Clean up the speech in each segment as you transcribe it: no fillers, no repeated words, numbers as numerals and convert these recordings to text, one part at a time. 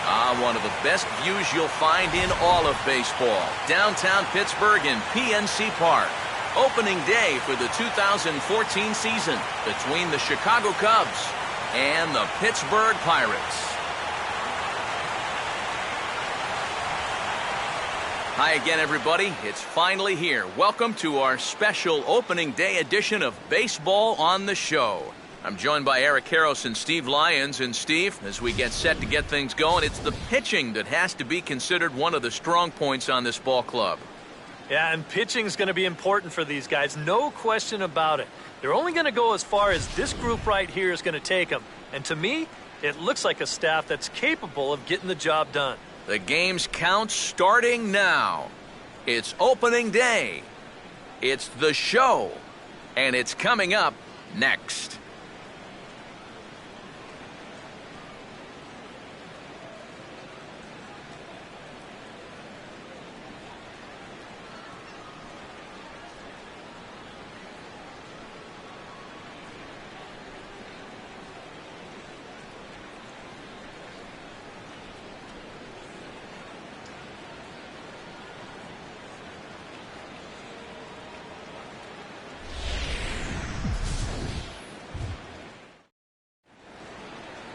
One of the best views you'll find in all of baseball. Downtown Pittsburgh in PNC Park. Opening day for the 2014 season between the Chicago Cubs and the Pittsburgh Pirates. Hi again, everybody. It's finally here. Welcome to our special opening day edition of Baseball on the Show. I'm joined by Eric Karros and Steve Lyons. And Steve, as we get set to get things going, it's the pitching that has to be considered one of the strong points on this ball club. Yeah, and pitching is going to be important for these guys, no question about it. They're only going to go as far as this group right here is going to take them. And to me, it looks like a staff that's capable of getting the job done. The game's count starting now. It's opening day. It's the show. And it's coming up next.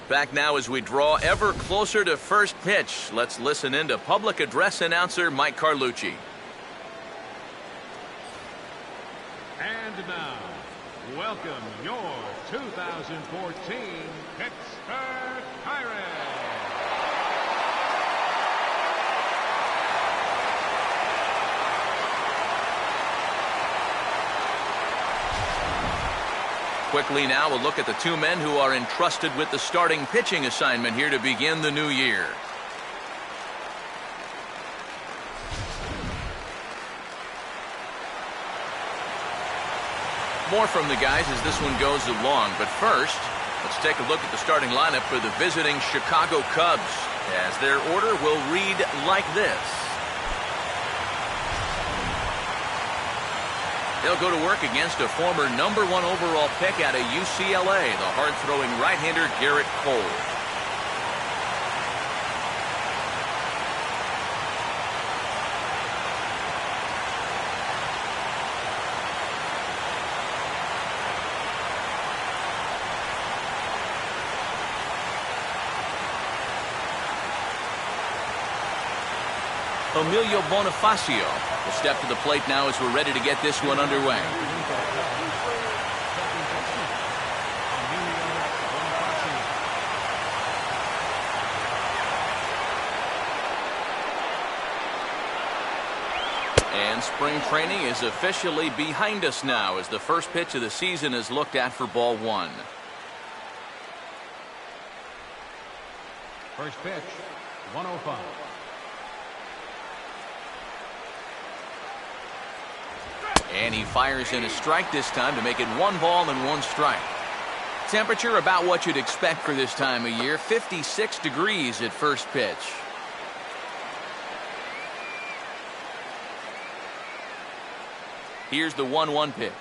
Back now as we draw ever closer to first pitch. Let's listen in to public address announcer Mike Carlucci. And now, welcome your 2014 Pittsburgh Pirates. Quickly now, we'll look at the two men who are entrusted with the starting pitching assignment here to begin the new year. More from the guys as this one goes along, but first, let's take a look at the starting lineup for the visiting Chicago Cubs, as their order will read like this. They'll go to work against a former #1 overall pick out of UCLA, the hard-throwing right-hander Garrett Cole. Emilio Bonifacio will step to the plate now as we're ready to get this one underway. And spring training is officially behind us now as the first pitch of the season is looked at for ball one. First pitch, 105. And he fires in a strike this time to make it 1 ball and 1 strike. Temperature about what you'd expect for this time of year, 56 degrees at first pitch. Here's the 1-1 pitch.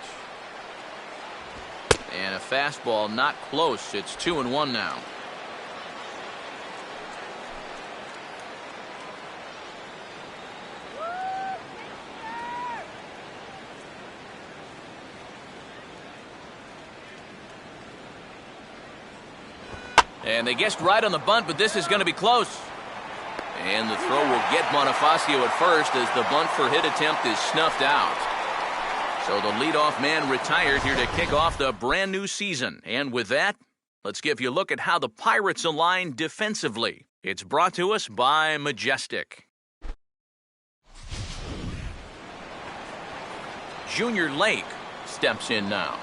And a fastball not close. It's 2-1 now. And they guessed right on the bunt, but this is going to be close. And the throw will get Bonifacio at first as the bunt for hit attempt is snuffed out. So the leadoff man retired here to kick off the brand new season. And with that, let's give you a look at how the Pirates align defensively. It's brought to us by Majestic. Junior Lake steps in now.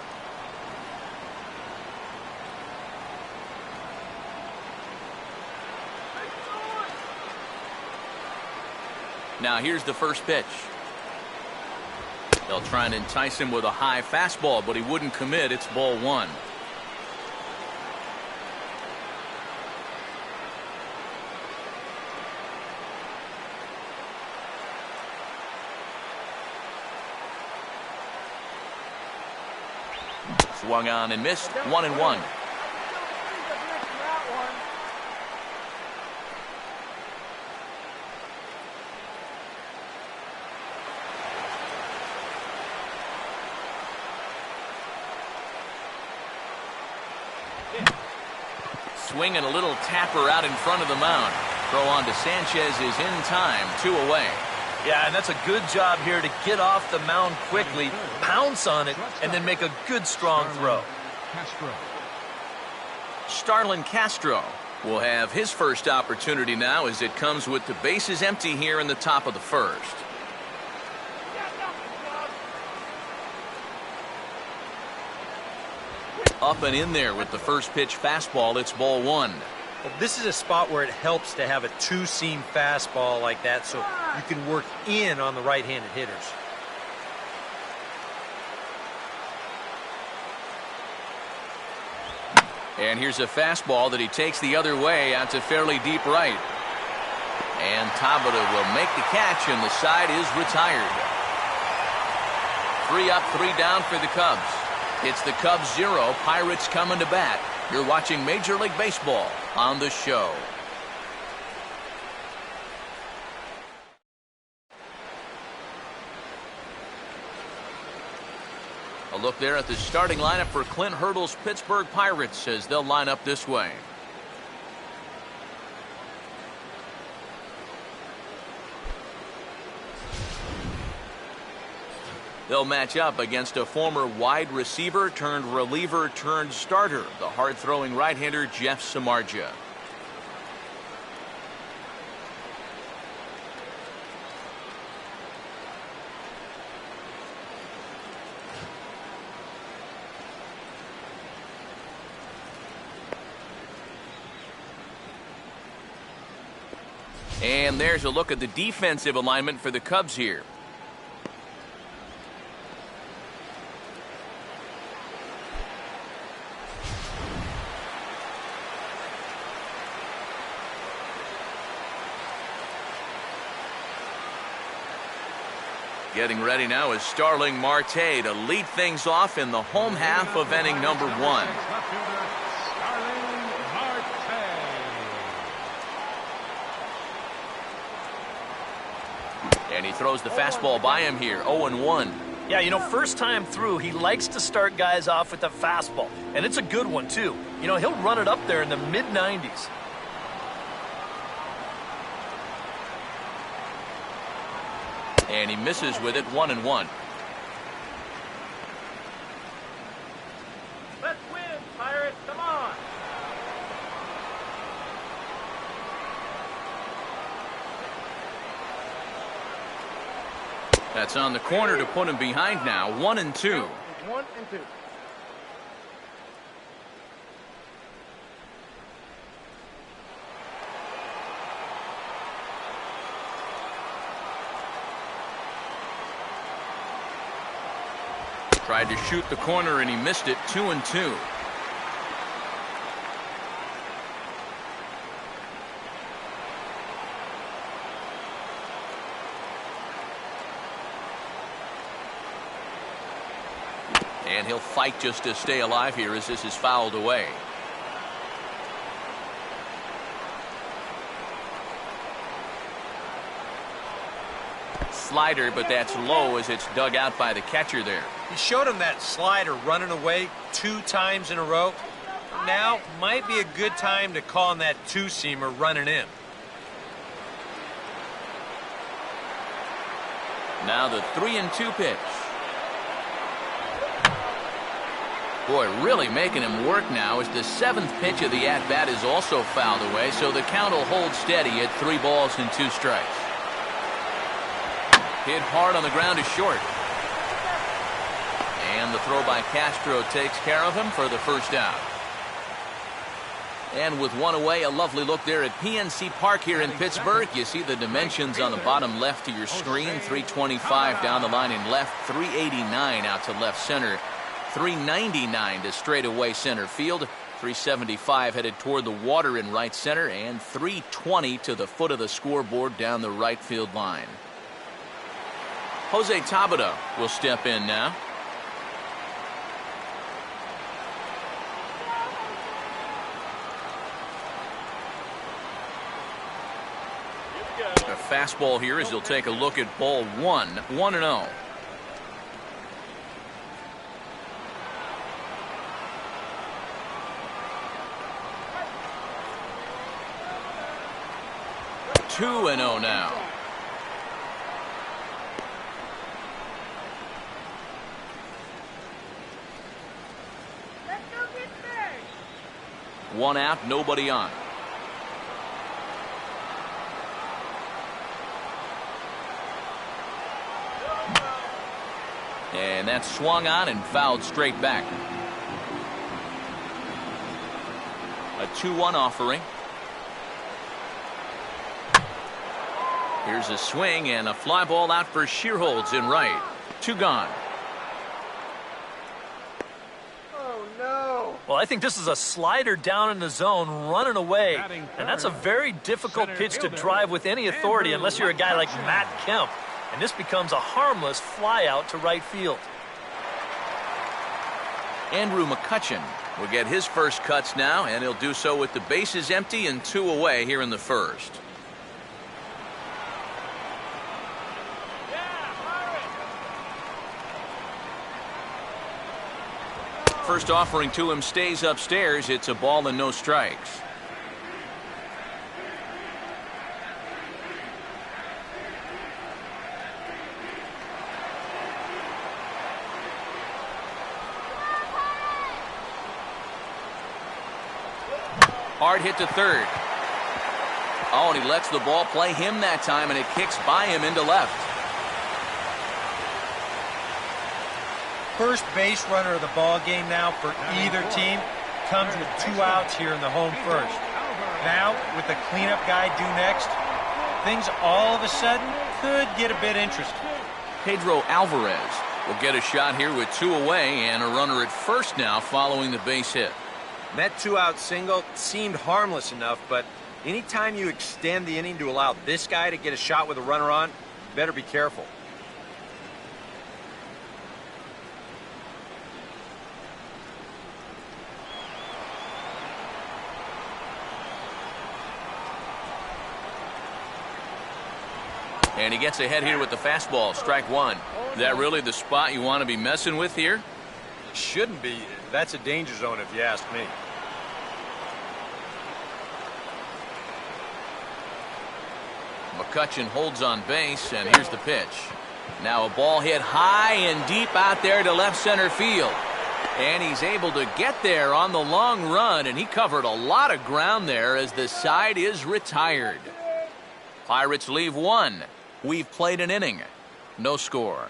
Now here's the first pitch. They'll try and entice him with a high fastball, but he wouldn't commit. It's ball one. Swung on and missed. 1-1. swing and a little tapper out in front of the mound. Throw on to Sanchez is in time, 2 away. Yeah, and that's a good job here to get off the mound quickly, pounce on it, and then make a good, strong throw. Starlin Castro will have his first opportunity now as it comes with the bases empty here in the top of the first. Up and in there with the first pitch fastball. It's ball 1. Well, this is a spot where it helps to have a two-seam fastball like that so you can work in on the right-handed hitters. And here's a fastball that he takes the other way out to fairly deep right. And Tabata will make the catch, and the side is retired. 3 up, 3 down for the Cubs. It's the Cubs 0, Pirates coming to bat. You're watching Major League Baseball on the show. A look there at the starting lineup for Clint Hurdle's Pittsburgh Pirates as they'll line up this way. They'll match up against a former wide receiver turned reliever turned starter, the hard-throwing right-hander Jeff Samardzija. And there's a look at the defensive alignment for the Cubs here. Getting ready now is Starling Marte to lead things off in the home half of inning number 1. And he throws the fastball by him here, 0-1. Yeah, you know, first time through, he likes to start guys off with a fastball. And it's a good one, too. You know, he'll run it up there in the mid-90s. And he misses with it, 1-1. Let's win, Pirates, come on! That's on the corner to put him behind now, 1-2. 1-2. Tried to shoot the corner and he missed it, 2-2. And he'll fight just to stay alive here as this is fouled away. Slider, but that's low as it's dug out by the catcher there. He showed him that slider running away 2 times in a row. Now might be a good time to call on that two-seamer running in. Now the 3-2 pitch. Boy, really making him work now as the 7th pitch of the at-bat is also fouled away, so the count will hold steady at 3 balls and 2 strikes. Hit hard on the ground is short. And the throw by Castro takes care of him for the first out. And with 1 away, a lovely look there at PNC Park here in Pittsburgh. You see the dimensions on the bottom left of your screen. 325 down the line in left, 389 out to left center, 399 to straightaway center field, 375 headed toward the water in right center, and 320 to the foot of the scoreboard down the right field line. Jose Tabata will step in now. A fastball here as he'll take a look at ball 1, 1-0. 2-0 now. One out, nobody on. And that's swung on and fouled straight back. A 2-1 offering. Here's a swing and a fly ball out for Shearholds in right. 2 gone. Well, I think this is a slider down in the zone, running away. And that's a very difficult pitch to drive with any authority unless you're a guy like Matt Kemp. And this becomes a harmless fly out to right field. Andrew McCutchen will get his first cuts now, and he'll do so with the bases empty and 2 away here in the first. First offering to him stays upstairs. It's a ball and no strikes. Hard hit to third. Oh, and he lets the ball play him that time, and it kicks by him into left. First base runner of the ball game now for either team comes with 2 outs here in the home first. Now, with the cleanup guy due next, things all of a sudden could get a bit interesting. Pedro Alvarez will get a shot here with 2 away and a runner at first now following the base hit. That 2-out single seemed harmless enough, but anytime you extend the inning to allow this guy to get a shot with a runner on, you better be careful. And he gets ahead here with the fastball, strike 1. Is that really the spot you want to be messing with here? Shouldn't be. That's a danger zone if you ask me. McCutchen holds on base, and here's the pitch. Now a ball hit high and deep out there to left center field. And he's able to get there on the long run, and he covered a lot of ground there as the side is retired. Pirates leave 1. We've played an inning. No score.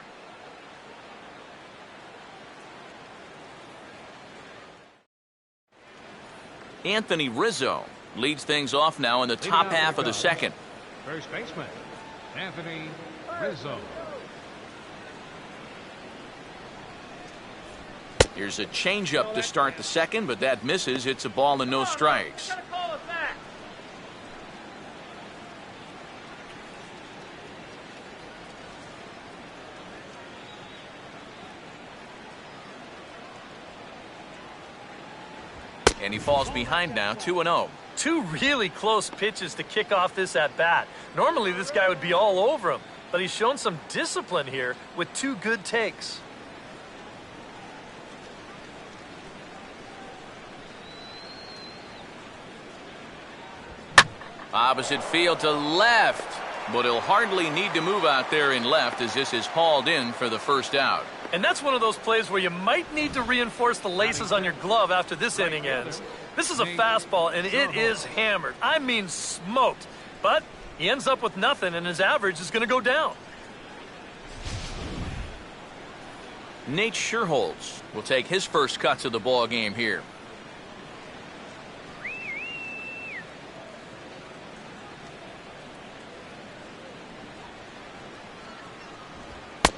Anthony Rizzo leads things off now in the top half of the second. First baseman, Anthony Rizzo. Here's a changeup to start the second, but that misses. It's a ball and no strikes. And he falls behind now, 2-0. 2 really close pitches to kick off this at-bat. Normally this guy would be all over him, but he's shown some discipline here with 2 good takes. Opposite field to left, but he'll hardly need to move out there in left as this is hauled in for the first out. And that's one of those plays where you might need to reinforce the laces on your glove after this inning ends. This is a fastball, and it is hammered. I mean smoked. But he ends up with nothing, and his average is going to go down. Nate Shearholds will take his first cuts of the ball game here.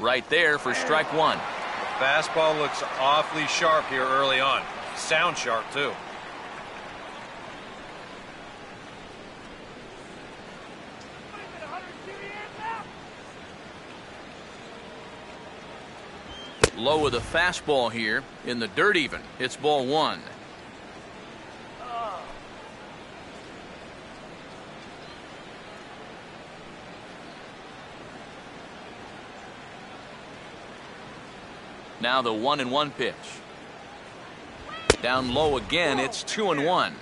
Right there for strike 1. The fastball looks awfully sharp here early on. Sound sharp, too. Low with a fastball here in the dirt even. It's ball 1. Now the 1-1 pitch. Down low again. It's 2-1.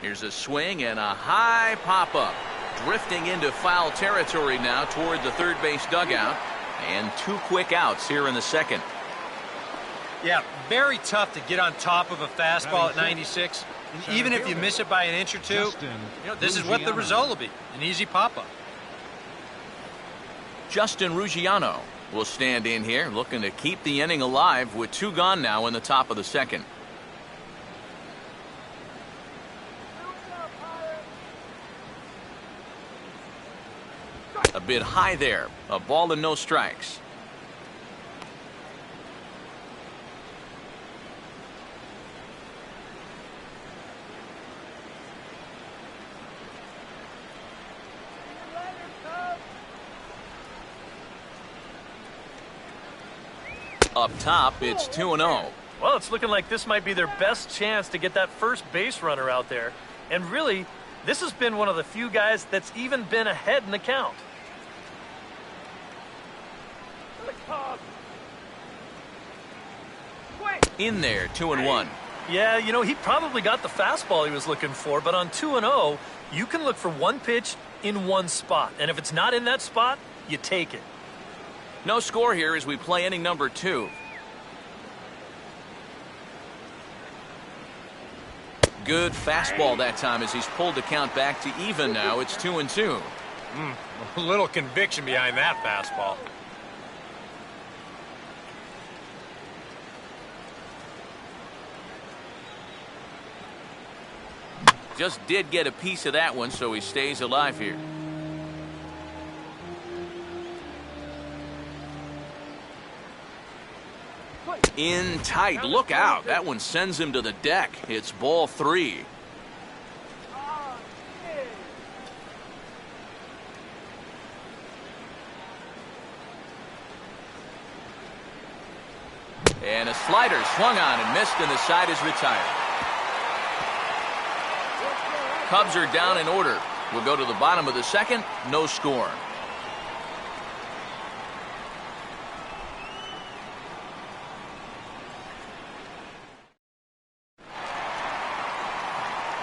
Here's a swing and a high pop-up. Drifting into foul territory now toward the third base dugout. And 2 quick outs here in the second. Yeah, very tough to get on top of a fastball at 96. And even if you miss it by an inch or two, this is what the result will be, an easy pop-up. Justin Ruggiano will stand in here looking to keep the inning alive with 2 gone now in the top of the second. A bit high there. A ball and no strikes. Up top, it's 2-0. Well, it's looking like this might be their best chance to get that first base runner out there. And really, this has been one of the few guys that's even been ahead in the count. In there, 2-1. Yeah, you know, he probably got the fastball he was looking for, but on 2-0, you can look for one pitch in one spot. And if it's not in that spot, you take it. No score here as we play inning number 2. Good fastball that time as he's pulled the count back to even now. It's 2-2. A little conviction behind that fastball. Just did get a piece of that one, so he stays alive here. In tight. Look out. That one sends him to the deck. It's ball 3. And a slider swung on and missed, and the side is retired. Cubs are down in order. We'll go to the bottom of the second. No score.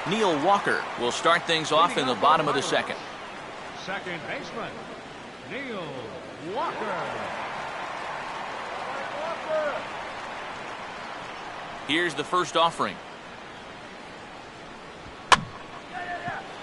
Neil Walker will start things off in the bottom of the second. Second baseman, Neil Walker. Here's the first offering.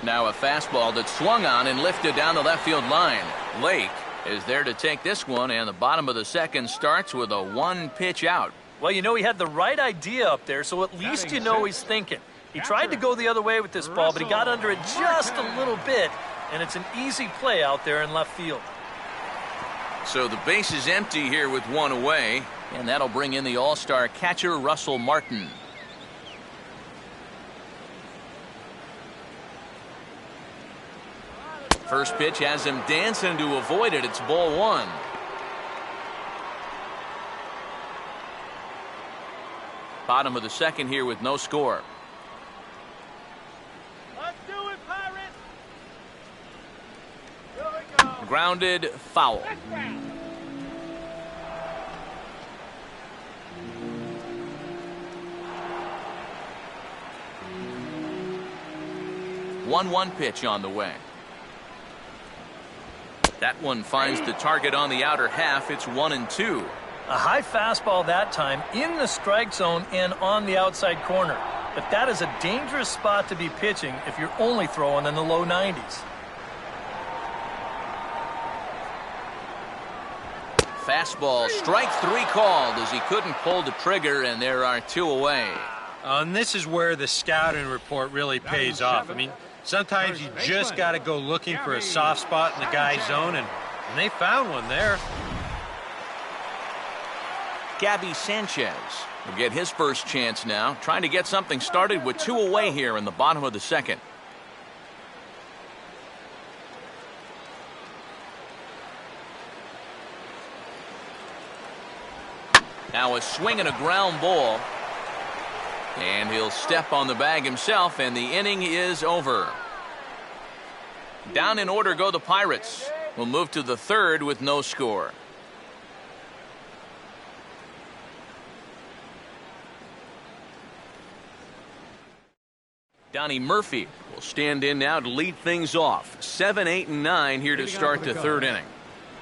Now a fastball that swung on and lifted down the left field line. Lake is there to take this one, and the bottom of the second starts with a 1-pitch out. Well, you know, he had the right idea up there, so at least you know he's thinking. He tried to go the other way with this ball, but he got under it just a little bit, and it's an easy play out there in left field. So the base is empty here with 1 away, and that'll bring in the all-star catcher Russell Martin. First pitch has him dancing to avoid it. It's ball 1. Bottom of the second here with no score. Let's do it, Pirates! Here we go. Grounded foul. 1-1 pitch on the way. That one finds the target on the outer half. It's 1-2. A high fastball that time in the strike zone and on the outside corner. But that is a dangerous spot to be pitching if you're only throwing in the low 90s. Fastball, strike 3 called as he couldn't pull the trigger, and there are 2 away. And this is where the scouting report really pays off. I mean, sometimes you just got to go looking for a soft spot in the guy's zone, and they found one there. Gabby Sanchez will get his first chance now, trying to get something started with 2 away here in the bottom of the second. Now a swing and a ground ball. And he'll step on the bag himself, and the inning is over. Down in order go the Pirates. We'll move to the third with no score. Donnie Murphy will stand in now to lead things off. 7, 8, and 9 here to start the third inning.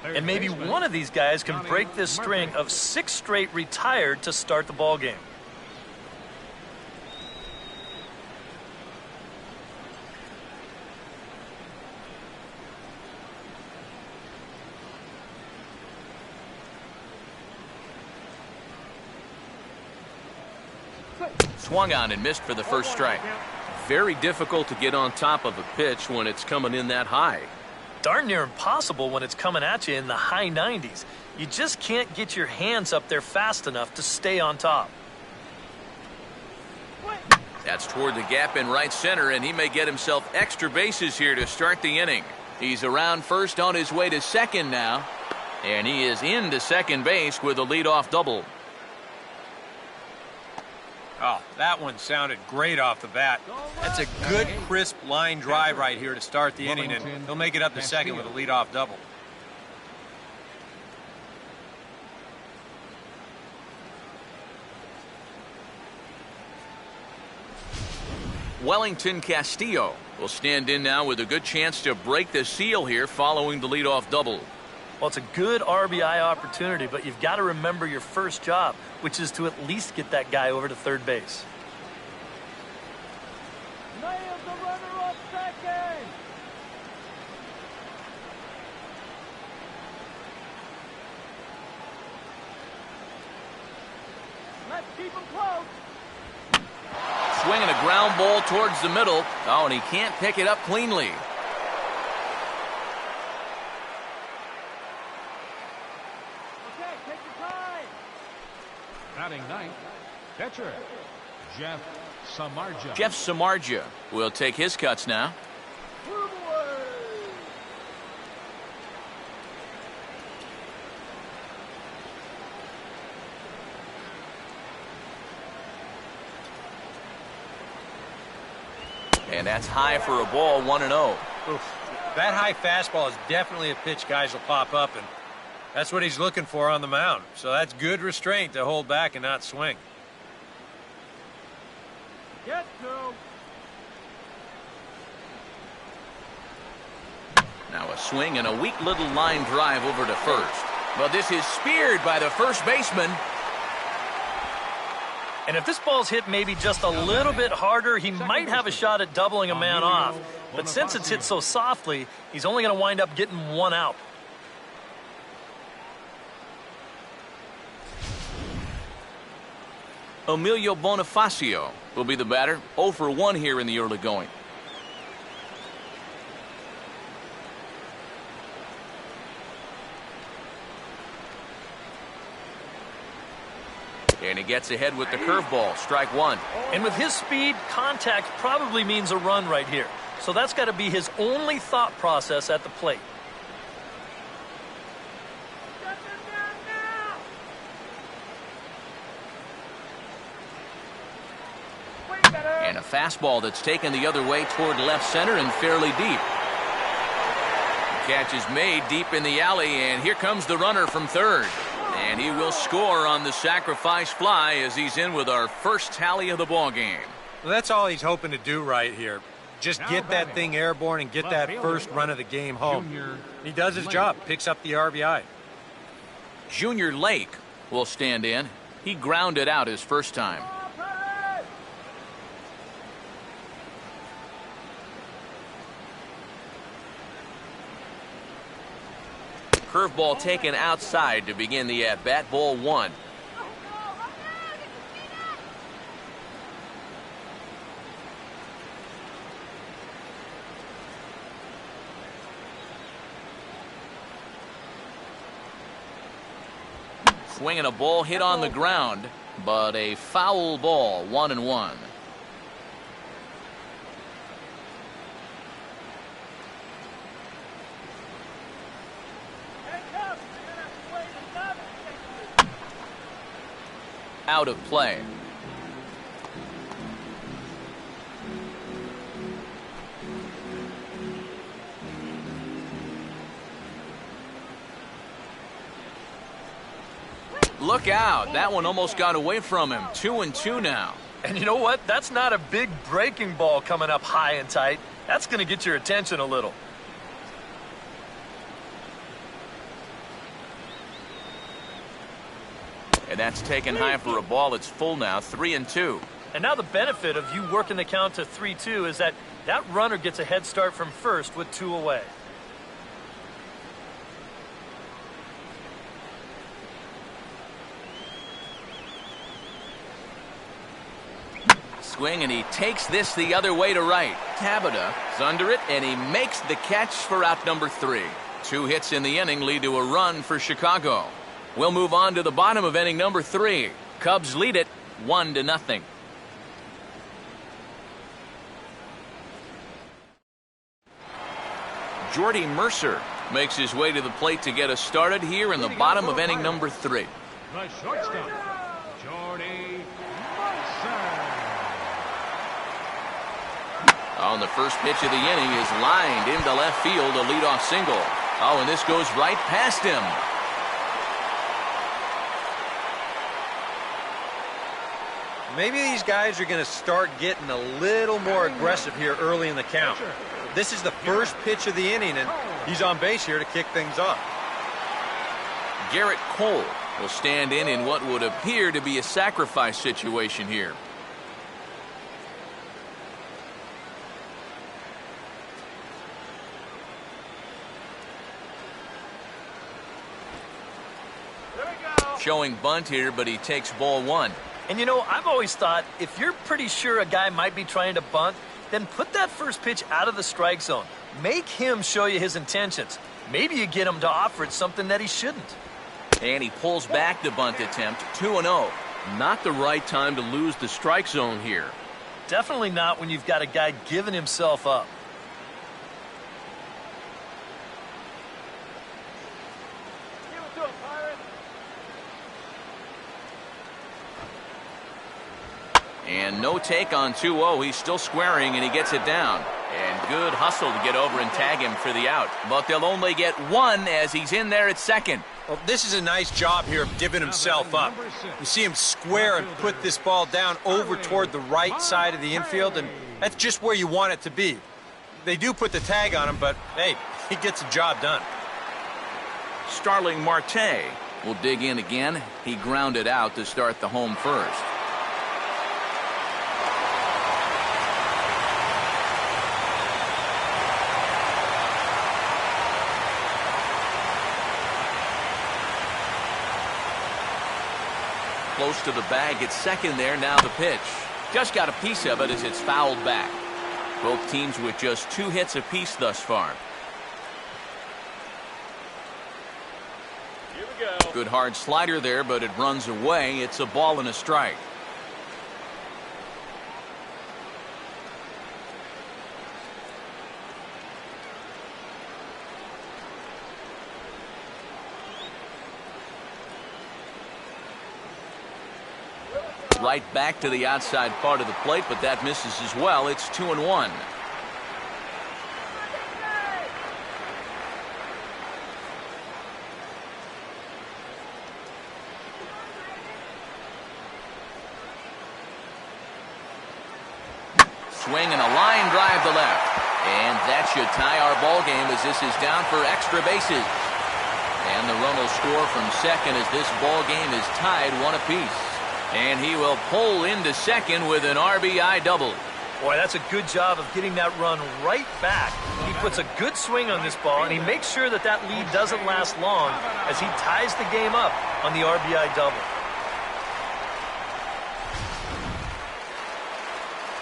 And maybe one of these guys can break this string of 6 straight retired to start the ball game. Swung on and missed for the first strike. Very difficult to get on top of a pitch when it's coming in that high. Darn near impossible when it's coming at you in the high 90s. You just can't get your hands up there fast enough to stay on top. That's toward the gap in right center, and he may get himself extra bases here to start the inning. He's around first on his way to second now, and he is into second base with a leadoff double. Oh, that one sounded great off the bat. That's a good, crisp line drive right here to start the inning, and he'll make it up to second with a leadoff double. Wellington Castillo will stand in now with a good chance to break the seal here following the leadoff double. Well, it's a good RBI opportunity, but you've got to remember your first job, which is to at least get that guy over to third base. Nailed the runner off second. Let's keep him close. Swinging a ground ball towards the middle. Oh, and he can't pick it up cleanly. Okay, take your time. Batting ninth, catcher, Jeff Samardzija. Jeff Samardzija will take his cuts now. Move away. And that's high for a ball, 1-0. That high fastball is definitely a pitch guys will pop up, and that's what he's looking for on the mound. So that's good restraint to hold back and not swing. Get to. Now a swing and a weak little line drive over to first. But this is speared by the first baseman. And if this ball's hit maybe just a little bit harder, he might have a shot at doubling a man off. But since it's hit so softly, he's only going to wind up getting one out. Emilio Bonifacio will be the batter. 0 for 1 here in the early going. And he gets ahead with the curveball. Strike one. And with his speed, contact probably means a run right here. So that's got to be his only thought process at the plate. Shut them down now. Way better. And a fastball that's taken the other way toward left center and fairly deep. The catch is made deep in the alley, and here comes the runner from third. And he will score on the sacrifice fly as he's in with our first tally of the ball game. Well, that's all he's hoping to do right here. Just get that thing airborne and get that first run of the game home. He does his job, picks up the RBI. Junior Lake will stand in. He grounded out his first time. Curveball taken outside to begin the at-bat. Ball one. Swinging a ball hit on the ground, but a foul ball, 1-1. Out of play. Look out. That one almost got away from him. 2-2 now. And you know what? That's not a big breaking ball coming up high and tight. That's going to get your attention a little. And that's taken high for a ball. It's full now, 3-2. And now the benefit of you working the count to 3-2 is that runner gets a head start from first with 2 away. Swing, and he takes this the other way to right. Tabata is under it, and he makes the catch for out number 3. 2 hits in the inning lead to a run for Chicago. We'll move on to the bottom of inning number 3. Cubs lead it 1-0. Jordy Mercer makes his way to the plate to get us started here in the bottom of inning number 3. The shortstop, Jordy Mercer. On the first pitch of the inning is lined into left field, a leadoff single. Oh, and this goes right past him. Maybe these guys are going to start getting a little more aggressive here early in the count. This is the first pitch of the inning, and he's on base here to kick things off. Garrett Cole will stand in what would appear to be a sacrifice situation here. Showing bunt here, but he takes ball 1. And you know, I've always thought if you're pretty sure a guy might be trying to bunt, then put that first pitch out of the strike zone. Make him show you his intentions. Maybe you get him to offer it something that he shouldn't. And he pulls back the bunt attempt, 2-0. Not the right time to lose the strike zone here. Definitely not when you've got a guy giving himself up. Give it to him, Pirate. And no take on 2-0. He's still squaring, and he gets it down. And good hustle to get over and tag him for the out. But they'll only get 1 as he's in there at second. Well, this is a nice job here of giving himself up. You see him square and put this ball down over toward the right side of the infield, and that's just where you want it to be. They do put the tag on him, but, hey, he gets the job done. Starling Marte will dig in again. He grounded out to start the home first. Close to the bag at second there. Now the pitch. Just got a piece of it as it's fouled back. Both teams with just 2 hits apiece thus far. Here we go. Good hard slider there, but it runs away. It's a ball and a strike. Right back to the outside part of the plate, but that misses as well. It's 2-1. Swing and a line drive to left. And that should tie our ball game as this is down for extra bases. And the run will score from second as this ball game is tied 1 apiece. And he will pull into second with an RBI double. Boy, that's a good job of getting that run right back. He puts a good swing on this ball, and he makes sure that that lead doesn't last long as he ties the game up on the RBI double.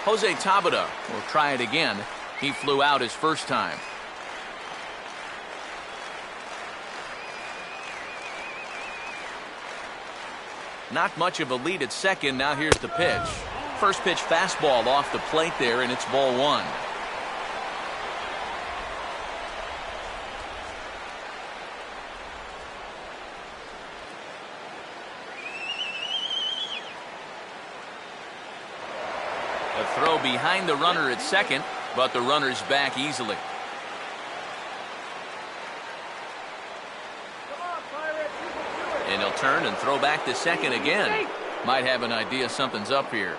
Jose Tabata will try it again. He flew out his first time. Not much of a lead at second. Now here's the pitch. First pitch fastball off the plate there, and it's ball 1. A throw behind the runner at second, but the runner's back easily. And he'll turn and throw back to second again. Might have an idea something's up here.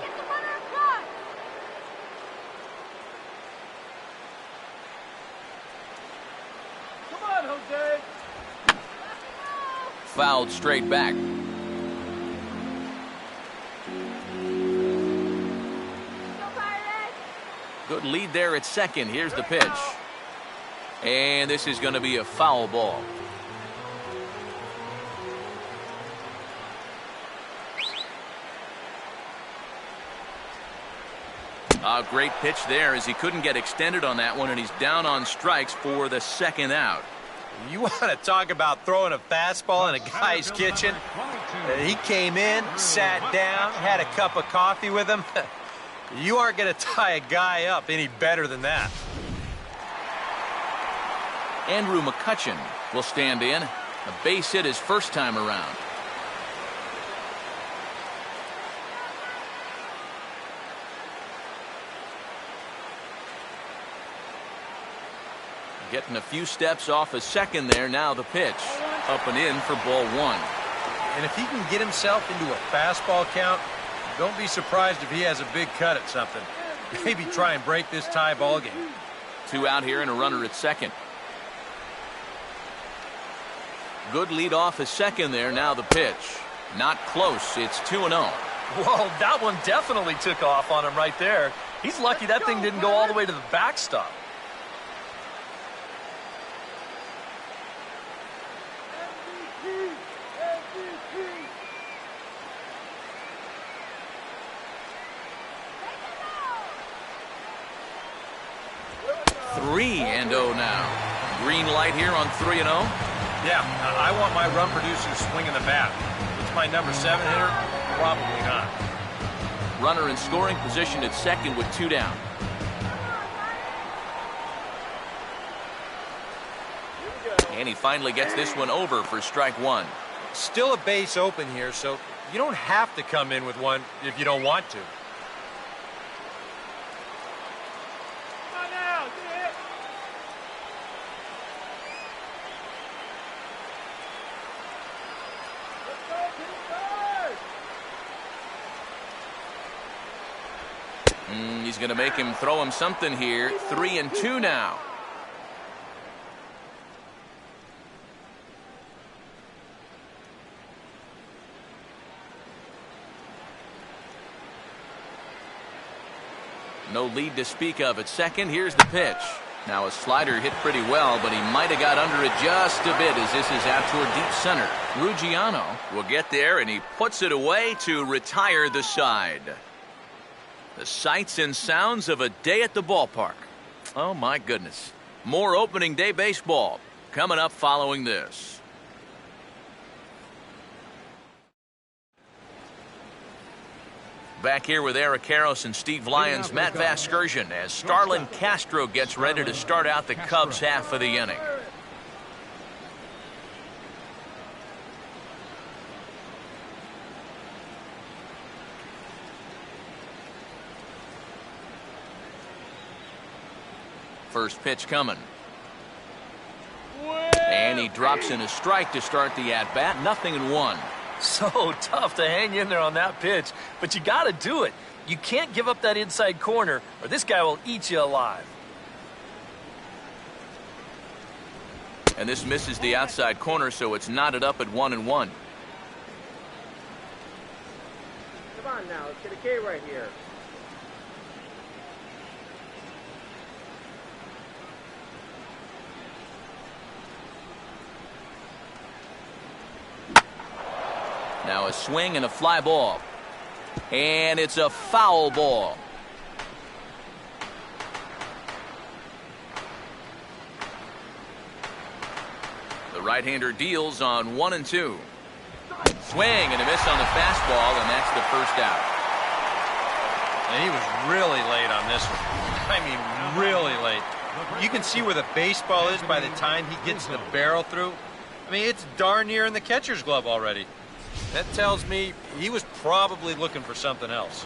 fouled straight back. Good lead there at second. Here's the pitch. And this is going to be a foul ball. A great pitch there as he couldn't get extended on that one, and he's down on strikes for the second out. You want to talk about throwing a fastball in a guy's kitchen? He came in, sat down, had a cup of coffee with him. You aren't going to tie a guy up any better than that. Andrew McCutchen will stand in. A base hit his first time around. Getting a few steps off a second there. Now the pitch. Up and in for ball one. And if he can get himself into a fastball count, don't be surprised if he has a big cut at something. Maybe try and break this tie ball game. 2 out here and a runner at second. Good lead off a second there. Now the pitch. Not close. It's 2-0. Whoa, that one definitely took off on him right there. He's lucky that thing didn't go all the way to the backstop. Three and 0 now. Green light here on 3-0. Yeah, I want my run producer swinging the bat. It's my number 7 hitter? Probably not. Runner in scoring position at second with 2 down. And he finally gets this one over for strike one. Still a base open here, so you don't have to come in with one if you don't want to. He's going to make him throw him something here. 3-2 now. No lead to speak of at second. Here's the pitch. Now a slider hit pretty well, but he might have got under it just a bit as this is out toward deep center. Ruggiano will get there, and he puts it away to retire the side. The sights and sounds of a day at the ballpark. Oh, my goodness. More opening day baseball coming up following this. Back here with Eric Karros and Steve Lyons, Matt Vasgersian, as Starlin Castro gets ready to start out the Cubs half of the inning. First pitch coming. And he drops in a strike to start the at-bat. 0-1. So tough to hang in there on that pitch, but you got to do it. You can't give up that inside corner, or this guy will eat you alive. And this misses the outside corner, so it's knotted up at 1-1. Come on now, let's get a K right here. Now a swing and a fly ball. And it's a foul ball. The right-hander deals on 1-2. Swing and a miss on the fastball, and that's the first out. And he was really late on this one. I mean, really late. You can see where the baseball is by the time he gets the barrel through. I mean, it's darn near in the catcher's glove already. That tells me he was probably looking for something else.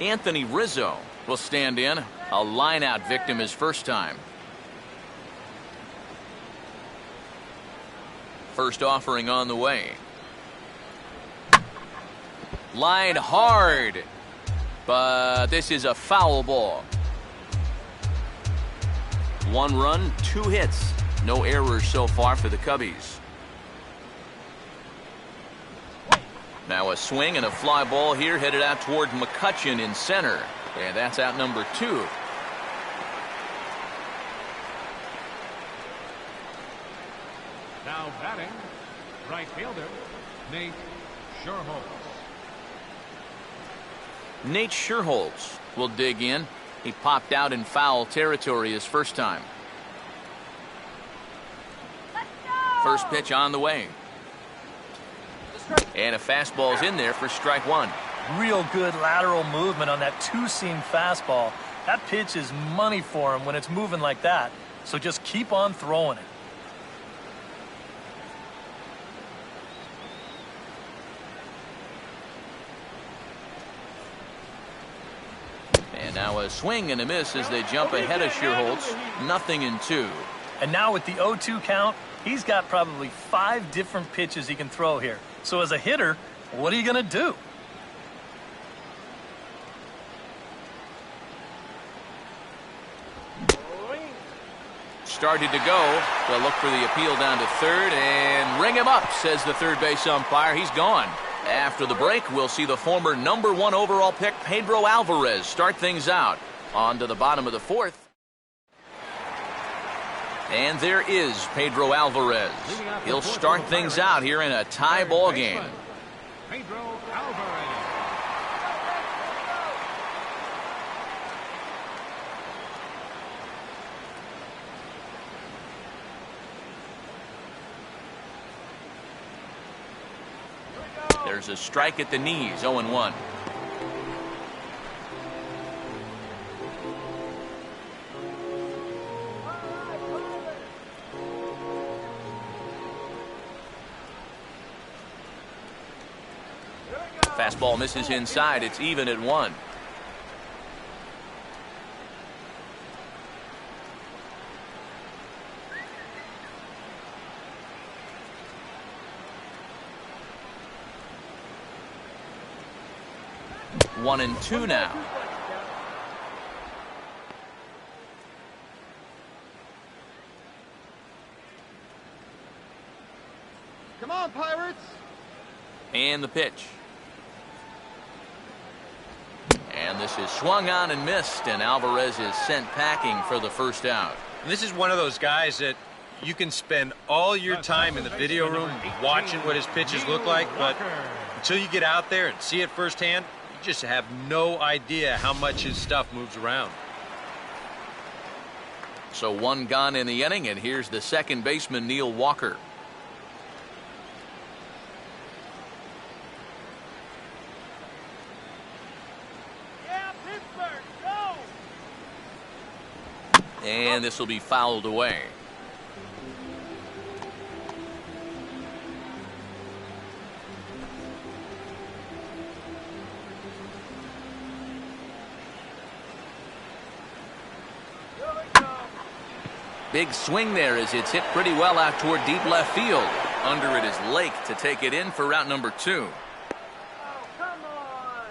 Anthony Rizzo will stand in. A line-out victim his first time. First offering on the way. Line hard. But this is a foul ball. 1 run, 2 hits. No errors so far for the Cubbies. Now a swing and a fly ball here headed out toward McCutchen in center. And that's out number 2. Now batting, right fielder, Nate Sherholtz. Nate Sherholtz will dig in. He popped out in foul territory his first time. First pitch on the way. And a fastball's in there for strike 1. Real good lateral movement on that two-seam fastball. That pitch is money for him when it's moving like that. So just keep on throwing it. And now a swing and a miss as they jump ahead of Sherholtz. 0-2. And now with the 0-2 count, he's got probably 5 different pitches he can throw here. So as a hitter, what are you going to do? Started to go. They'll look for the appeal down to third and ring him up, says the third base umpire. He's gone. After the break, we'll see the former #1 overall pick Pedro Alvarez start things out. On to the bottom of the 4th. And there is Pedro Alvarez. He'll start things out here in a tie ball game. Pedro Alvarez. There's a strike at the knees, 0-1. Fastball misses inside. It's even at 1. One and 2 now. Come on, Pirates! And the pitch. And this is swung on and missed, and Alvarez is sent packing for the first out. This is one of those guys that you can spend all your time in the video room watching what his pitches look like, but until you get out there and see it firsthand, you just have no idea how much his stuff moves around. So 1 gone in the inning, and here's the second baseman, Neil Walker. And this will be fouled away. Big swing there as it's hit pretty well out toward deep left field. Under it is Lake to take it in for route number 2. Oh, come on!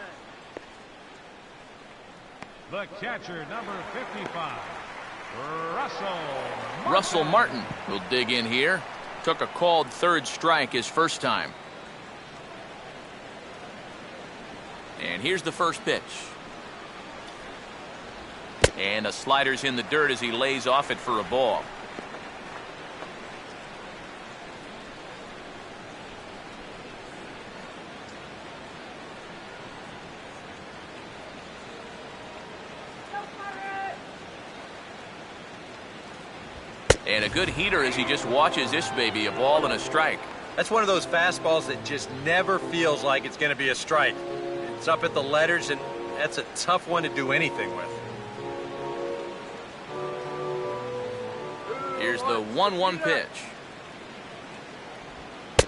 The catcher, number 55. Russell Martin will dig in here. Took a called third strike his first time. And here's the first pitch. And a slider's in the dirt as he lays off it for a ball. And a good heater as he just watches this baby, a ball and a strike. That's one of those fastballs that just never feels like it's going to be a strike. It's up at the letters, and that's a tough one to do anything with. Here's the 1-1 pitch.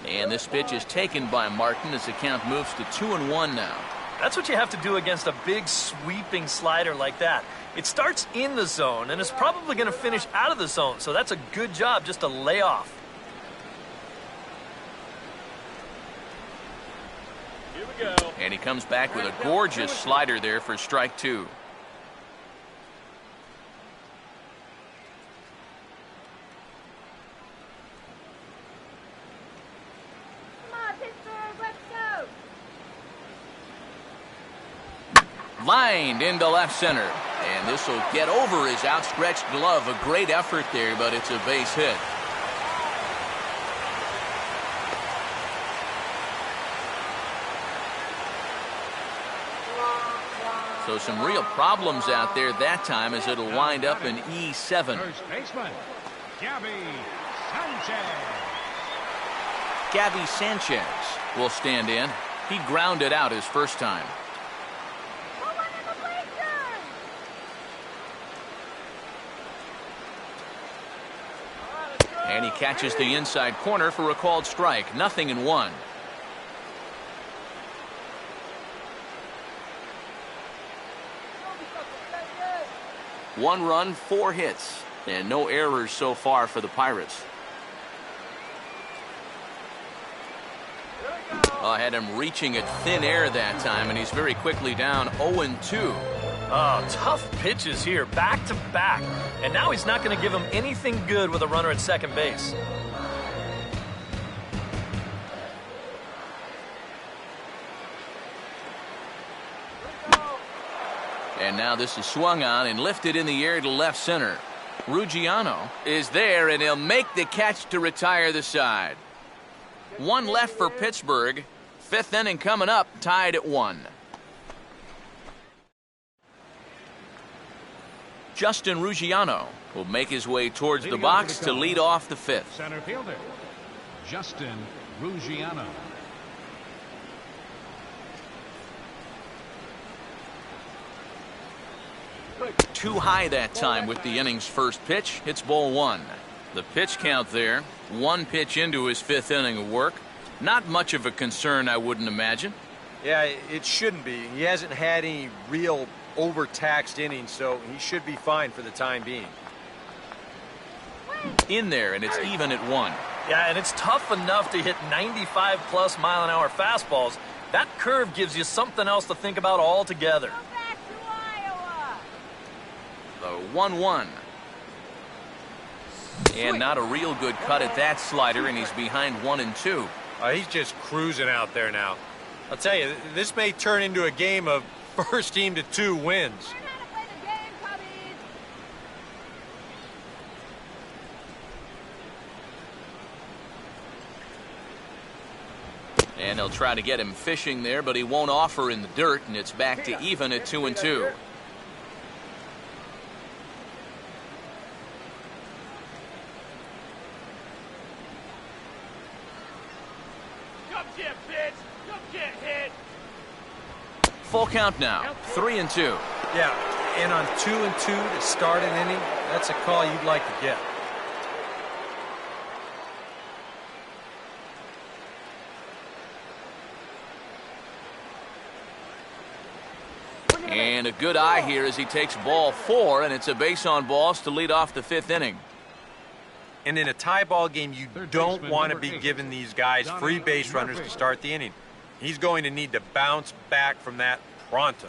And this pitch is taken by Martin as the count moves to 2-1 now. That's what you have to do against a big sweeping slider like that. It starts in the zone, and it's probably going to finish out of the zone, so that's a good job just to lay off. Here we go. And he comes back with a gorgeous slider there for strike 2. Lined into left center. And this will get over his outstretched glove. A great effort there, but it's a base hit. So some real problems out there that time as it'll wind up in E7. First baseman, Gabby Sanchez. Gabby Sanchez will stand in. He grounded out his first time. And he catches the inside corner for a called strike. 0-1. One run, 4 hits, and no errors so far for the Pirates. Had him reaching at thin air that time, and he's very quickly down 0-2. Oh, tough pitches here, back to back. And now he's not going to give him anything good with a runner at second base. And now this is swung on and lifted in the air to left center. Ruggiano is there, and he'll make the catch to retire the side. One left for Pittsburgh. 5th inning coming up, tied at 1. Justin Ruggiano will make his way towards the box to lead off the 5th. Center fielder, Justin Ruggiano. Too high that time with the inning's first pitch. It's ball 1. The pitch count there. 1 pitch into his 5th inning of work. Not much of a concern, I wouldn't imagine. Yeah, it shouldn't be. He hasn't had any real overtaxed innings, so he should be fine for the time being. In there, and it's even at 1. Yeah, and it's tough enough to hit 95-plus mile-an-hour fastballs. That curve gives you something else to think about altogether. The 1-1. And not a real good cut at that slider, and he's behind 1-2. He's just cruising out there now. I'll tell you, this may turn into a game of first team to 2 wins. And they'll try to get him fishing there, but he won't offer in the dirt, and it's back to even at 2-2. Full count now, 3-2. Yeah, and on 2-2 to start an inning, that's a call you'd like to get. And a good eye here as he takes ball 4, and it's a base on balls to lead off the 5th inning. And in a tie ball game, you don't want to be giving these guys free base runners to start the inning. He's going to need to bounce back from that pronto.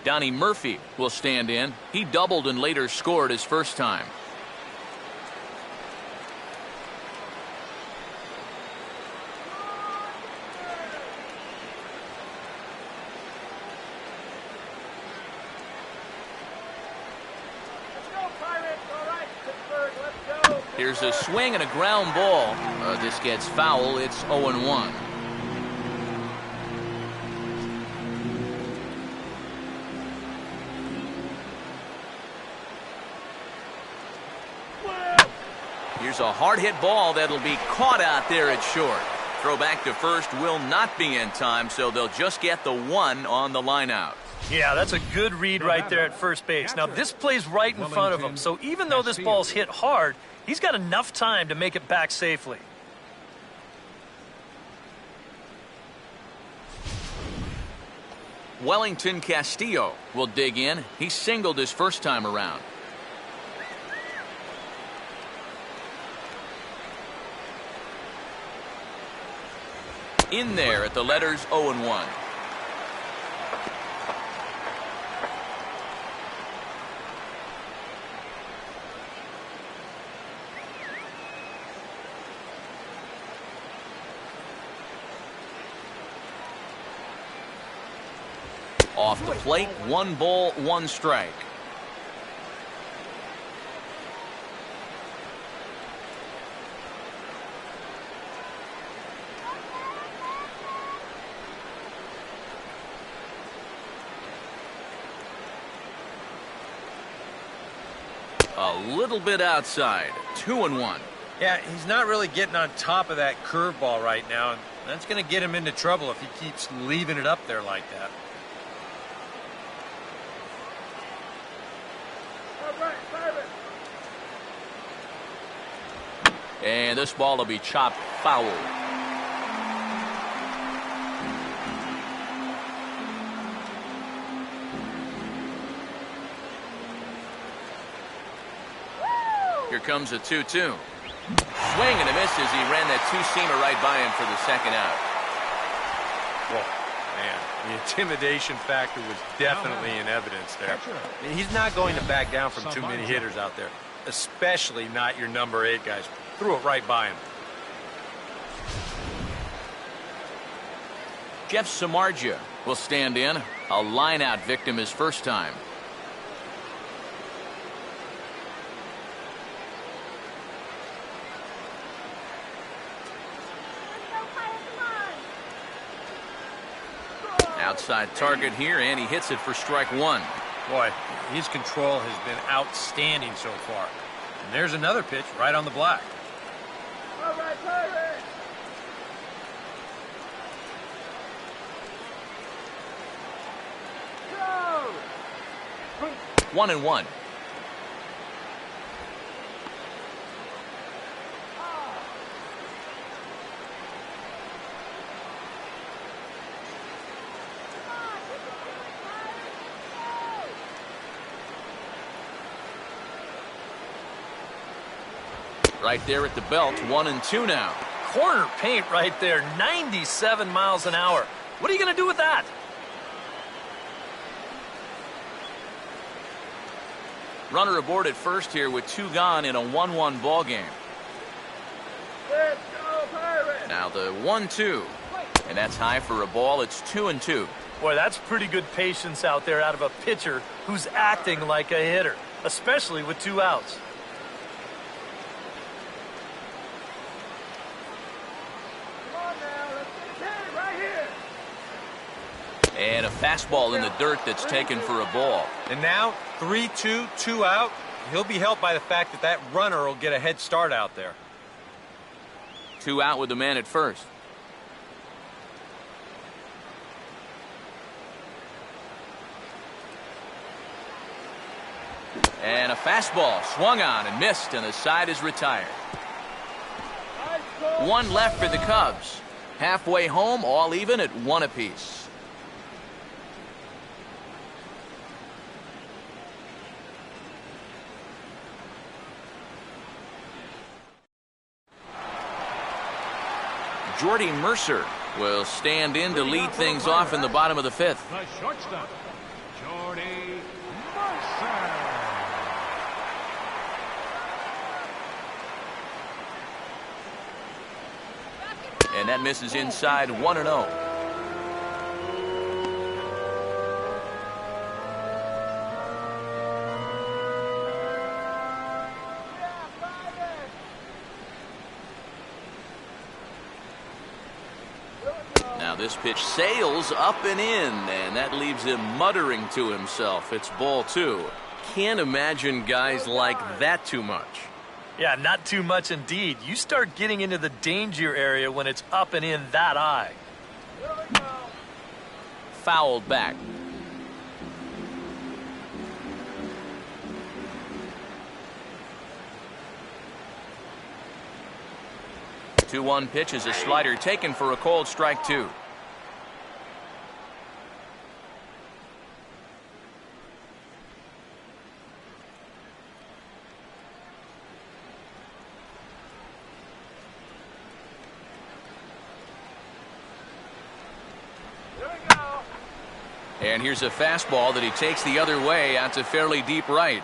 Donnie Murphy will stand in. He doubled and later scored his first time. Here's a swing and a ground ball. This gets foul. It's 0-1. Here's a hard hit ball that'll be caught out there at short. Throw back to first will not be in time, so they'll just get the 1 on the line out. Yeah, that's a good read right there at first base. Now, this play's right in front of him, so even though this ball's hit hard, he's got enough time to make it back safely. Wellington Castillo will dig in. He singled his first time around. In there at the letters 0-1. Off the plate, 1 ball, 1 strike. A little bit outside. 2-1. Yeah, he's not really getting on top of that curveball right now, and that's going to get him into trouble if he keeps leaving it up there like that. And this ball will be chopped foul. Here comes a 2-2. Swing and a miss as he ran that two-seamer right by him for the second out. Whoa, man, the intimidation factor was definitely in evidence there. I mean, he's not going to back down from too many hitters out there, especially not your number 8 guys. Threw it right by him. Jeff Samardzija will stand in. A line-out victim his first time. Outside target here, and he hits it for strike 1. Boy, his control has been outstanding so far. And there's another pitch right on the block. All right, Pirates! 1-1. Right there at the belt, 1-2 now. Corner paint right there, 97 miles an hour. What are you going to do with that? Runner aboard at first here with 2 gone in a 1-1 ball game. Let's go, Pirates! Now the 1-2, and that's high for a ball. It's 2-2. Boy, that's pretty good patience out there out of a pitcher who's acting like a hitter, especially with 2 outs. Come on now, let's get it right here! And a fastball in the dirt that's taken for a ball. And now, 3-2, 2 out. He'll be helped by the fact that that runner will get a head start out there. 2 out with the man at first. And a fastball swung on and missed, and the side is retired. 1 left for the Cubs. Halfway home, all even at 1 apiece. Jordy Mercer will stand in to lead things off in the bottom of the 5th. The shortstop, Jordy Mercer. And that misses inside, 1-0. Now this pitch sails up and in, and that leaves him muttering to himself. It's ball 2. Can't imagine guys like that too much. Yeah, not too much indeed. You start getting into the danger area when it's up and in that high. Fouled back. The 2-1 pitch is a slider taken for a called strike 2. And here's a fastball that he takes the other way out to fairly deep right.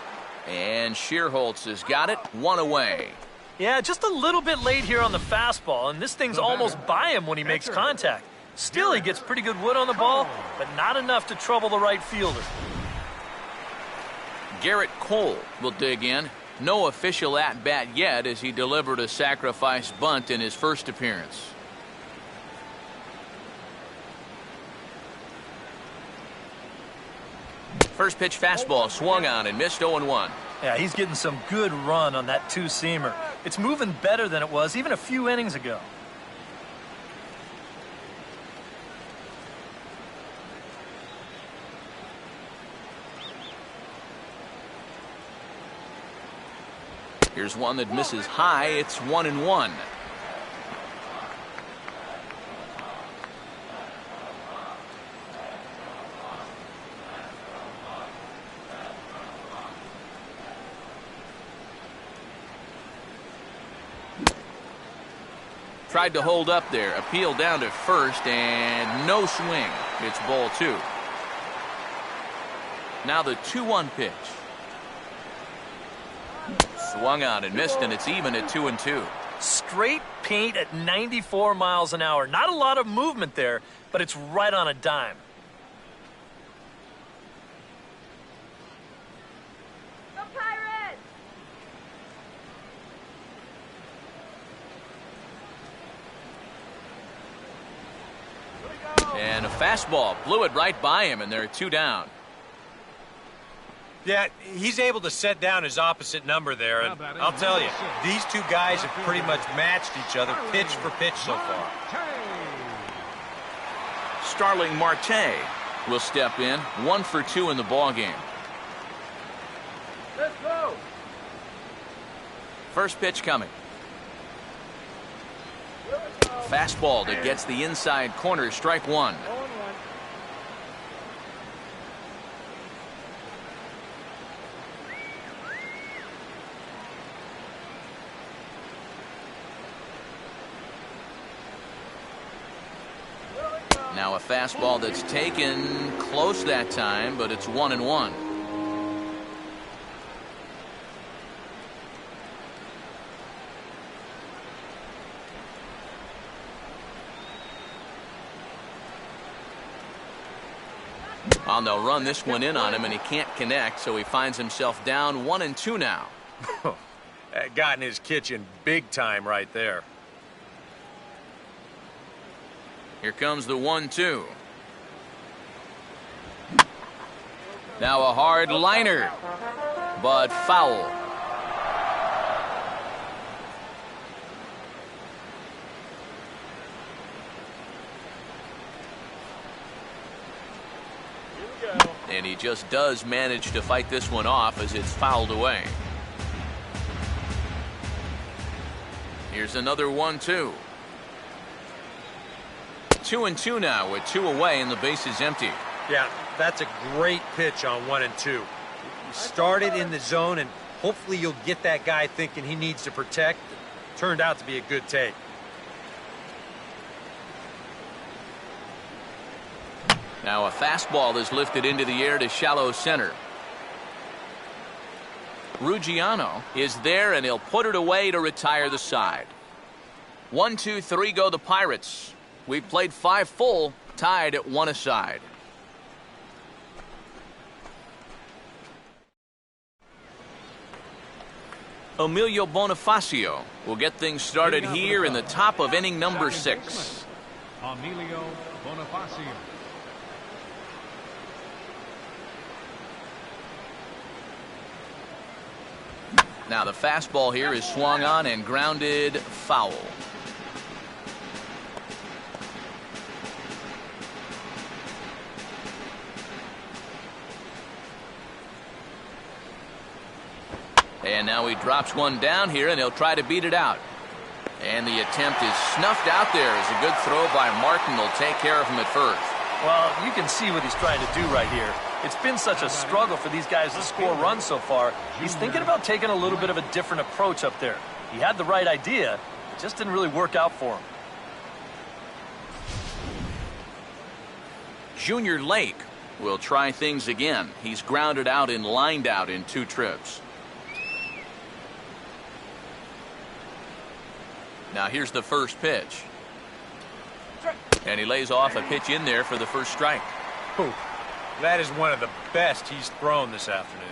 And Shearholtz has got it, 1 away. Yeah, just a little bit late here on the fastball, and this thing's almost by him when he makes contact. Still, he gets pretty good wood on the ball, but not enough to trouble the right fielder. Garrett Cole will dig in. No official at-bat yet as he delivered a sacrifice bunt in his first appearance. First pitch fastball swung on and missed 0-1. Yeah, he's getting some good run on that two-seamer. It's moving better than it was even a few innings ago. Here's one that misses high. It's 1-1. Tried to hold up there. Appeal down to first and no swing. It's ball 2. Now the 2-1 pitch. Swung on and missed, and it's even at 2-2. Straight paint at 94 miles an hour. Not a lot of movement there, but it's right on a dime. Go Pirates! And a fastball blew it right by him, and they're 2 down. Yeah, he's able to set down his opposite number there, and I'll tell you, these two guys have pretty much matched each other pitch for pitch so far. Starling Marte will step in, 1 for 2 in the ballgame. Let's go! First pitch coming. Fastball that gets the inside corner, strike 1. Now a fastball that's taken close that time, but it's 1-1. And they'll run this one in on him, and he can't connect, so he finds himself down 1-2 now. That got in his kitchen big time right there. Here comes the 1-2. Now a hard liner, but foul. And he just does manage to fight this one off as it's fouled away. Here's another 1-2. 2-2 now with 2 away and the base is empty. Yeah, that's a great pitch on 1 and 2. You started in the zone, and hopefully you'll get that guy thinking he needs to protect. Turned out to be a good take. Now a fastball is lifted into the air to shallow center. Ruggiano is there, and he'll put it away to retire the side. 1, 2, 3 go the Pirates. We've played 5 full, tied at 1 aside. Emilio Bonifacio will get things started here in the top of inning number 6. Emilio Bonifacio. Now the fastball here is swung on and grounded foul. And now he drops one down here, and he'll try to beat it out. And the attempt is snuffed out there as a good throw by Martin will take care of him at first. Well, you can see what he's trying to do right here. It's been such a struggle for these guys to score runs so far. He's thinking about taking a little bit of a different approach up there. He had the right idea. It just didn't really work out for him. Junior Lake will try things again. He's grounded out and lined out in 2 trips. Now here's the first pitch. And he lays off a pitch in there for the first strike. Ooh, that is one of the best he's thrown this afternoon.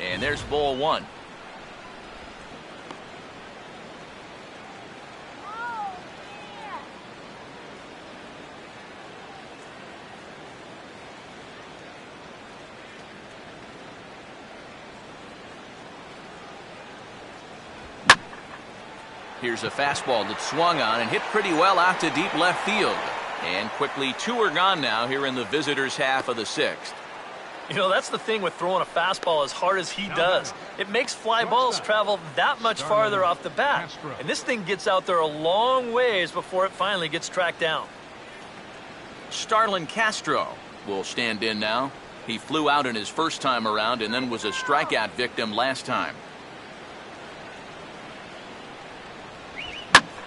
And there's ball one. Here's a fastball that swung on and hit pretty well out to deep left field. And quickly, 2 are gone now here in the visitors' half of the 6th. You know, that's the thing with throwing a fastball as hard as he does. It makes fly balls travel that much farther off the bat. And this thing gets out there a long ways before it finally gets tracked down. Starlin Castro will stand in now. He flew out in his first time around and then was a strikeout victim last time.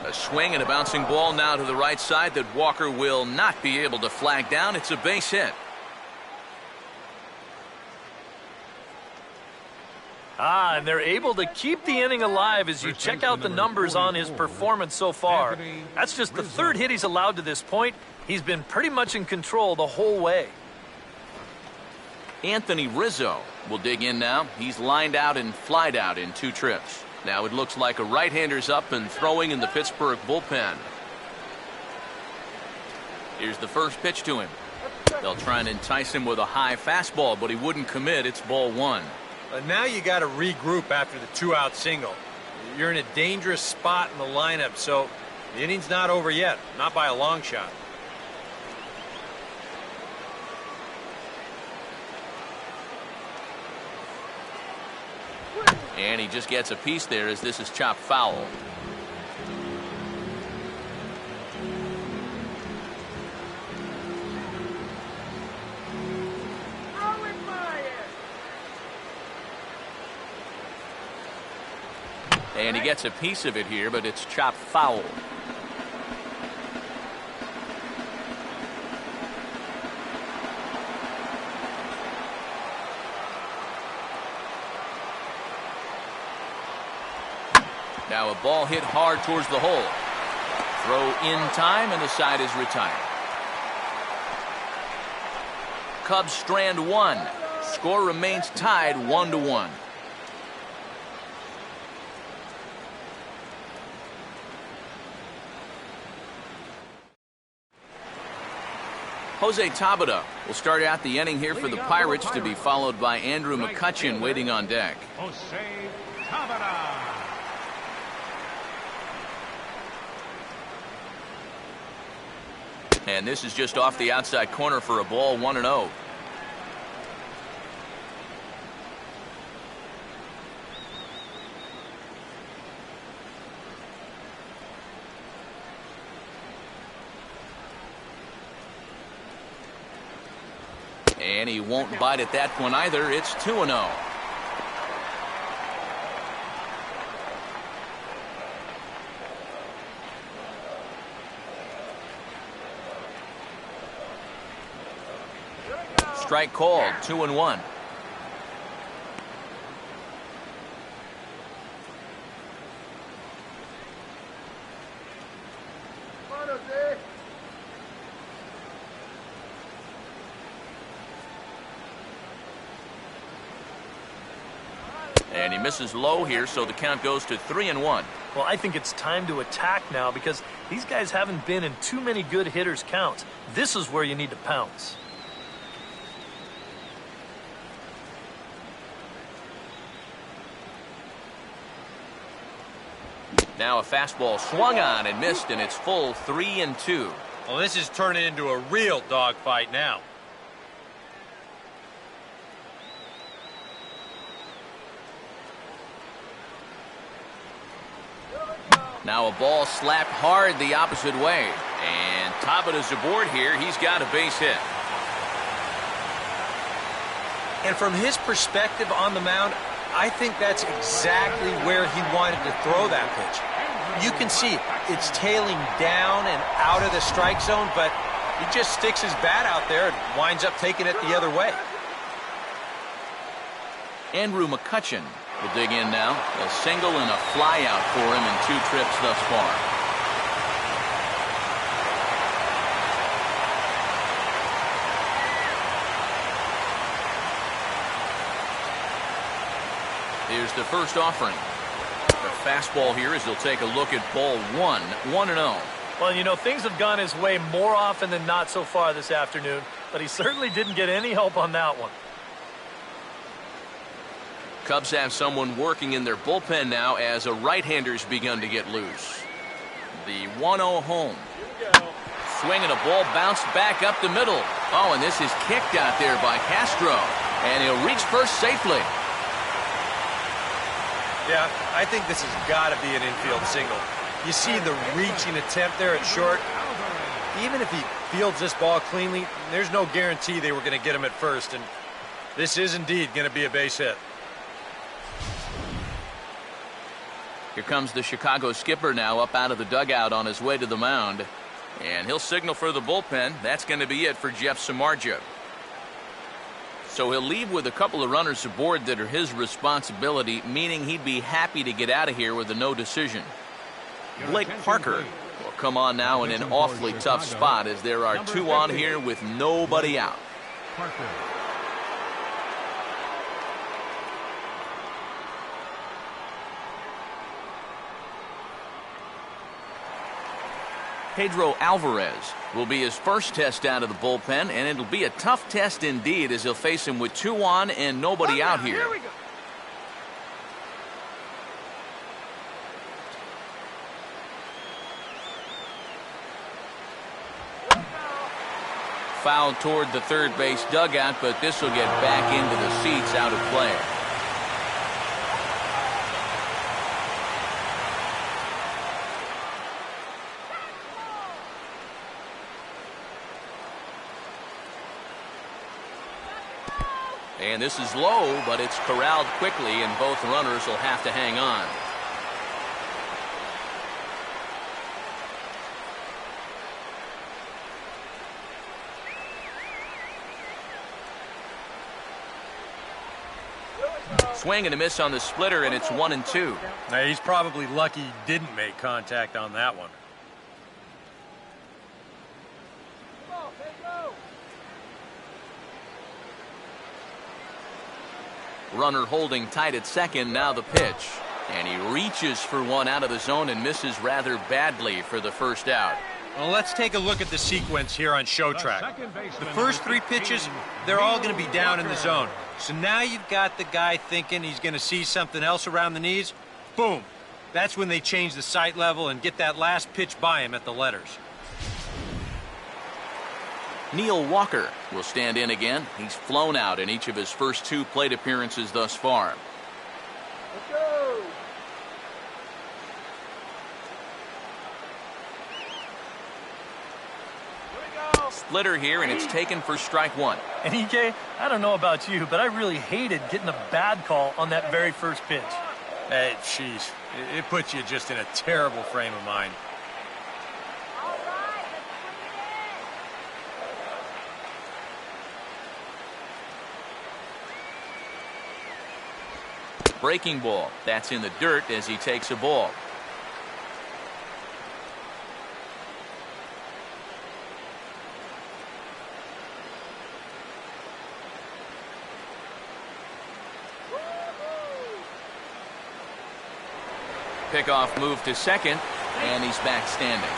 A swing and a bouncing ball now to the right side that Walker will not be able to flag down. It's a base hit. And they're able to keep the inning alive as you check out the numbers on his performance so far. That's just the 3rd hit he's allowed to this point. He's been pretty much in control the whole way. Anthony Rizzo will dig in now. He's lined out and flied out in 2 trips. Now it looks like a right-hander's up and throwing in the Pittsburgh bullpen. Here's the first pitch to him. They'll try and entice him with a high fastball, but he wouldn't commit. It's ball 1. Now you got to regroup after the 2-out single. You're in a dangerous spot in the lineup, so the inning's not over yet, not by a long shot. And he just gets a piece there as this is chopped foul. And he gets a piece of it here, but it's chopped foul. Now a ball hit hard towards the hole. Throw in time, and the side is retired. Cubs strand 1. Score remains tied 1-1. Jose Tabata will start out the inning here for the Pirates, to be followed by Andrew McCutchen waiting on deck. Jose Tabata. And this is just off the outside corner for a ball, 1-0. And he won't bite at that one either. It's 2-0. Strike called, 2-1. And he misses low here, so the count goes to 3-1. Well, I think it's time to attack now because these guys haven't been in too many good hitters' counts. This is where you need to pounce. Now a fastball swung on and missed, and it's full 3-2. Well, this is turning into a real dogfight now. Now a ball slapped hard the opposite way. And Tabata's aboard here. He's got a base hit. And from his perspective on the mound, I think that's exactly where he wanted to throw that pitch. You can see it's tailing down and out of the strike zone, but He just sticks his bat out there and winds up taking it the other way. Andrew McCutchen will dig in now. A single and a fly out for him in 2 trips thus far. Here's the first offering. The fastball here as he'll take a look at ball 1, 1-0. Well, you know, things have gone his way more often than not so far this afternoon, but he certainly didn't get any help on that one. Cubs have someone working in their bullpen now as a right-hander's begun to get loose. The 1-0 home. Swinging a ball bounced back up the middle. Oh, and this is kicked out there by Castro. And he'll reach first safely. Yeah, I think this has got to be an infield single. You see the reaching attempt there at short. Even if he fields this ball cleanly, there's no guarantee they were going to get him at first. And this is indeed going to be a base hit. Here comes the Chicago skipper now up out of the dugout on his way to the mound. And he'll signal for the bullpen. That's going to be it for Jeff Samardzija. So he'll leave with a couple of runners aboard that are his responsibility, meaning he'd be happy to get out of here with a no decision. Blake Parker will come on now in an awfully tough spot as there are 2 on here with nobody out. Parker. Pedro Alvarez will be his first test out of the bullpen, and it'll be a tough test indeed as he'll face him with 2 on and nobody out here. Here we go. Foul toward the third base dugout, but this will get back into the seats out of play. And this is low, but it's corralled quickly, and both runners will have to hang on. Swing and a miss on the splitter, and it's 1-2. Now, he's probably lucky he didn't make contact on that one. Runner holding tight at second, now the pitch. And he reaches for one out of the zone and misses rather badly for the first out. Well, let's take a look at the sequence here on Show Track. The first 3 pitches, they're all going to be down in the zone. So now you've got the guy thinking he's going to see something else around the knees. Boom. That's when they change the sight level and get that last pitch by him at the letters. Neil Walker will stand in again. He's flown out in each of his first 2 plate appearances thus far. Let's go. Splitter here, and it's taken for strike 1. And EK, I don't know about you, but I really hated getting a bad call on that very first pitch. Hey, jeez. It puts you just in a terrible frame of mind. Breaking ball. That's in the dirt as he takes a ball. Pickoff move to second, and he's back standing.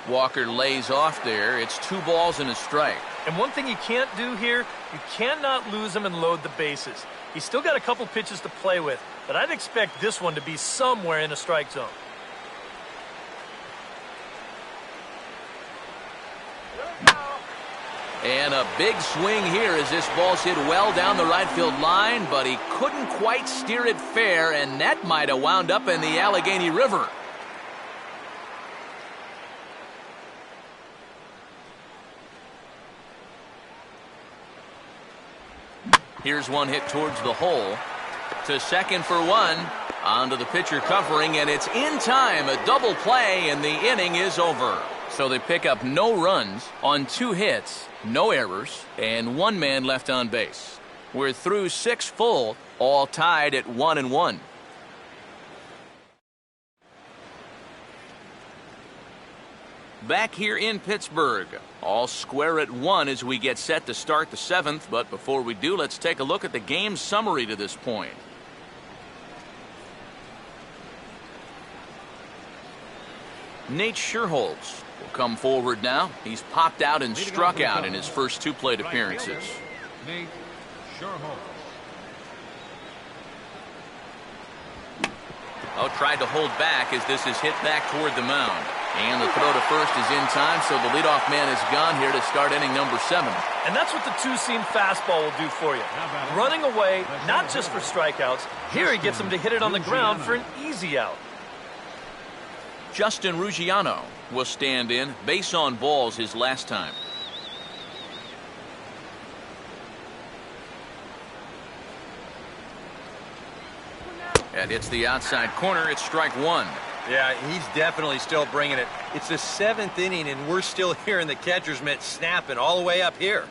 Walker lays off there. It's 2 balls and a strike. And one thing you can't do here, you cannot lose him and load the bases. He's still got a couple pitches to play with, but I'd expect this one to be somewhere in a strike zone. And a big swing here as this ball's hit well down the right field line, but he couldn't quite steer it fair, and that might have wound up in the Allegheny River. Here's one hit towards the hole. To second for one. Onto the pitcher covering, and it's in time. A double play, and the inning is over. So they pick up no runs on 2 hits, no errors, and 1 man left on base. We're through 6 full, all tied at 1-1. Back here in Pittsburgh, all square at 1 as we get set to start the 7th. But before we do, let's take a look at the game summary to this point. Nate Scherholz will come forward now. He's popped out and struck out in his first 2 plate appearances. Nate Scherholz. Oh, tried to hold back as this is hit back toward the mound. And the throw to first is in time, so the leadoff man is gone here to start inning number 7. And that's what the 2-seam fastball will do for you. Running away, not just for strikeouts. Here he gets him to hit it on the ground for an easy out. Justin Ruggiano will stand in. Base on balls his last time. And it's the outside corner. It's strike 1. Yeah, he's definitely still bringing it. It's the 7th inning, and we're still hearing the catcher's mitt snapping all the way up here.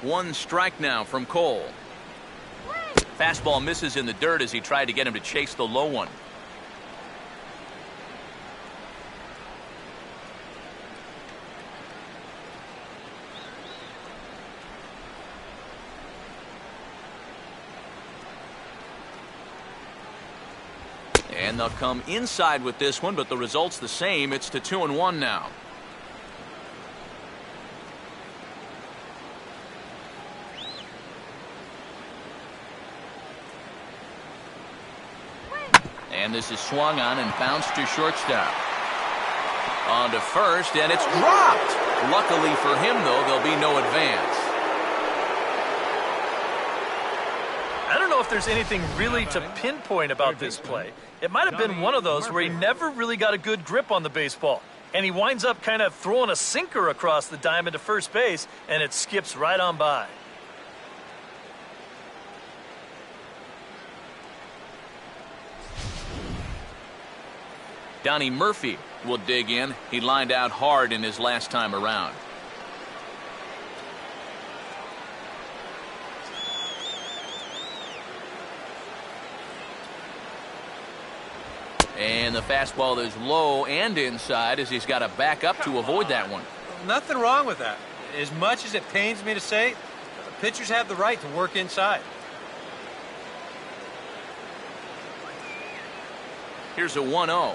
One strike now from Cole. Fastball misses in the dirt as he tried to get him to chase the low one. And they'll come inside with this one, but the result's the same. It's to 2-1 now. And this is swung on and bounced to shortstop. On to first, and it's dropped. Luckily for him, though, there'll be no advance. I don't know if there's anything really to pinpoint about this play. It might have been one of those where he never really got a good grip on the baseball. And he winds up kind of throwing a sinker across the diamond to first base, and it skips right on by. Donnie Murphy will dig in. He lined out hard in his last time around. And the fastball is low and inside as he's got to back up to avoid that one. Nothing wrong with that. As much as it pains me to say, pitchers have the right to work inside. Here's a 1-0.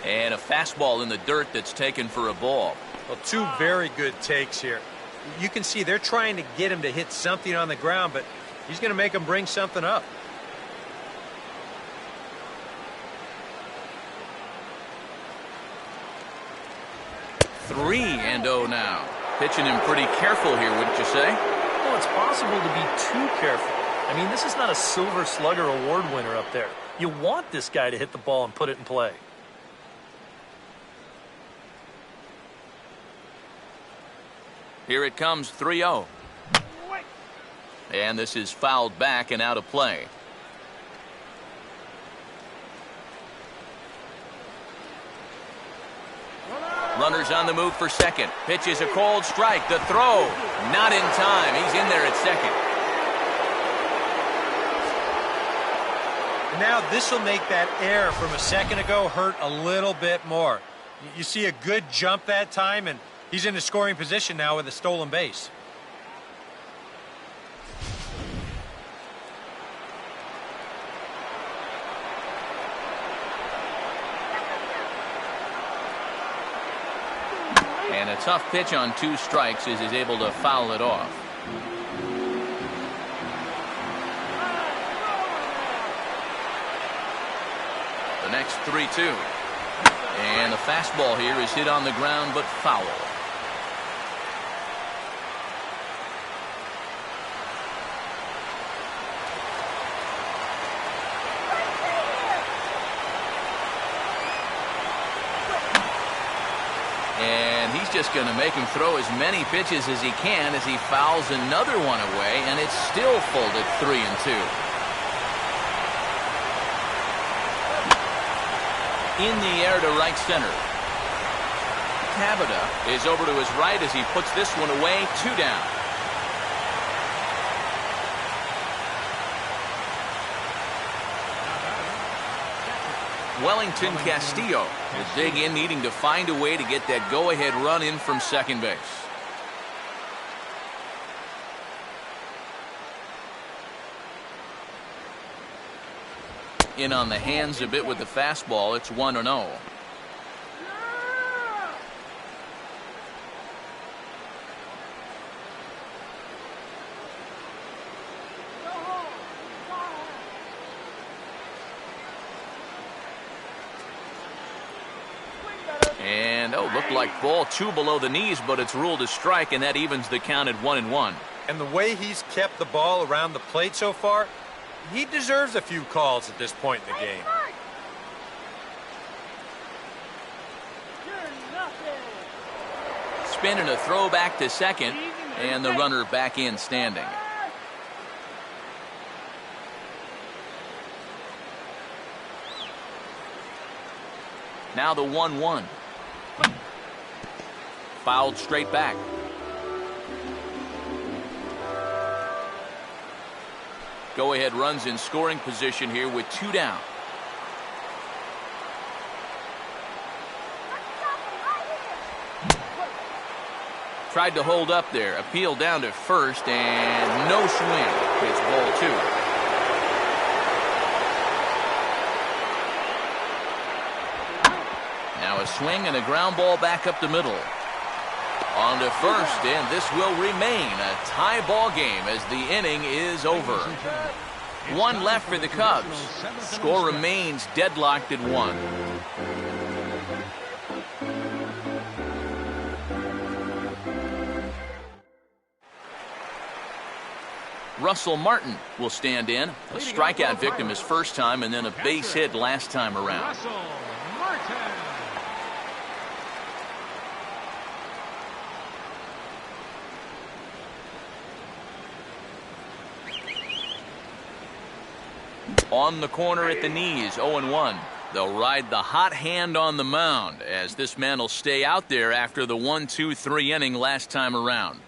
And a fastball in the dirt that's taken for a ball. Well, 2 very good takes here. You can see they're trying to get him to hit something on the ground, but he's going to make him bring something up. Three and 0 now. Pitching him pretty careful here, wouldn't you say? Well, it's possible to be too careful. I mean, this is not a Silver Slugger award winner up there. You want this guy to hit the ball and put it in play. Here it comes, 3-0. And this is fouled back and out of play. Runners on the move for second. Pitch is a cold strike. The throw, not in time. He's in there at second. Now this will make that error from a second ago hurt a little bit more. You see a good jump that time, and he's in a scoring position now with a stolen base. And a tough pitch on 2 strikes as he's able to foul it off. The next 3-2. And the fastball here is hit on the ground but foul. And he's just going to make him throw as many pitches as he can as he fouls another one away, and it's still folded 3-2. In the air to right center. Tabata is over to his right as he puts this one away, 2 down. Wellington Castillo will dig in, needing to find a way to get that go-ahead run in from second base. In on the hands a bit with the fastball. It's 1-0. And, looked like ball 2 below the knees, but it's ruled a strike, and that evens the count at 1-1. And the way he's kept the ball around the plate so far, he deserves a few calls at this point in the game. Spin and a throw back to second, and the runner back in standing. Now the 1-1. Fouled straight back. Go-ahead runs in scoring position here with 2 down. Tried to hold up there. Appeal down to first, and no swing. It's ball 2. Now a swing and a ground ball back up the middle. On to first, and this will remain a tie ball game as the inning is over. 1 left for the Cubs. Score remains deadlocked at 1. Russell Martin will stand in. A strikeout victim his first time, and then a base hit last time around. Russell Martin. On the corner at the knees, 0-1. They'll ride the hot hand on the mound as this man will stay out there after the 1-2-3 inning last time around.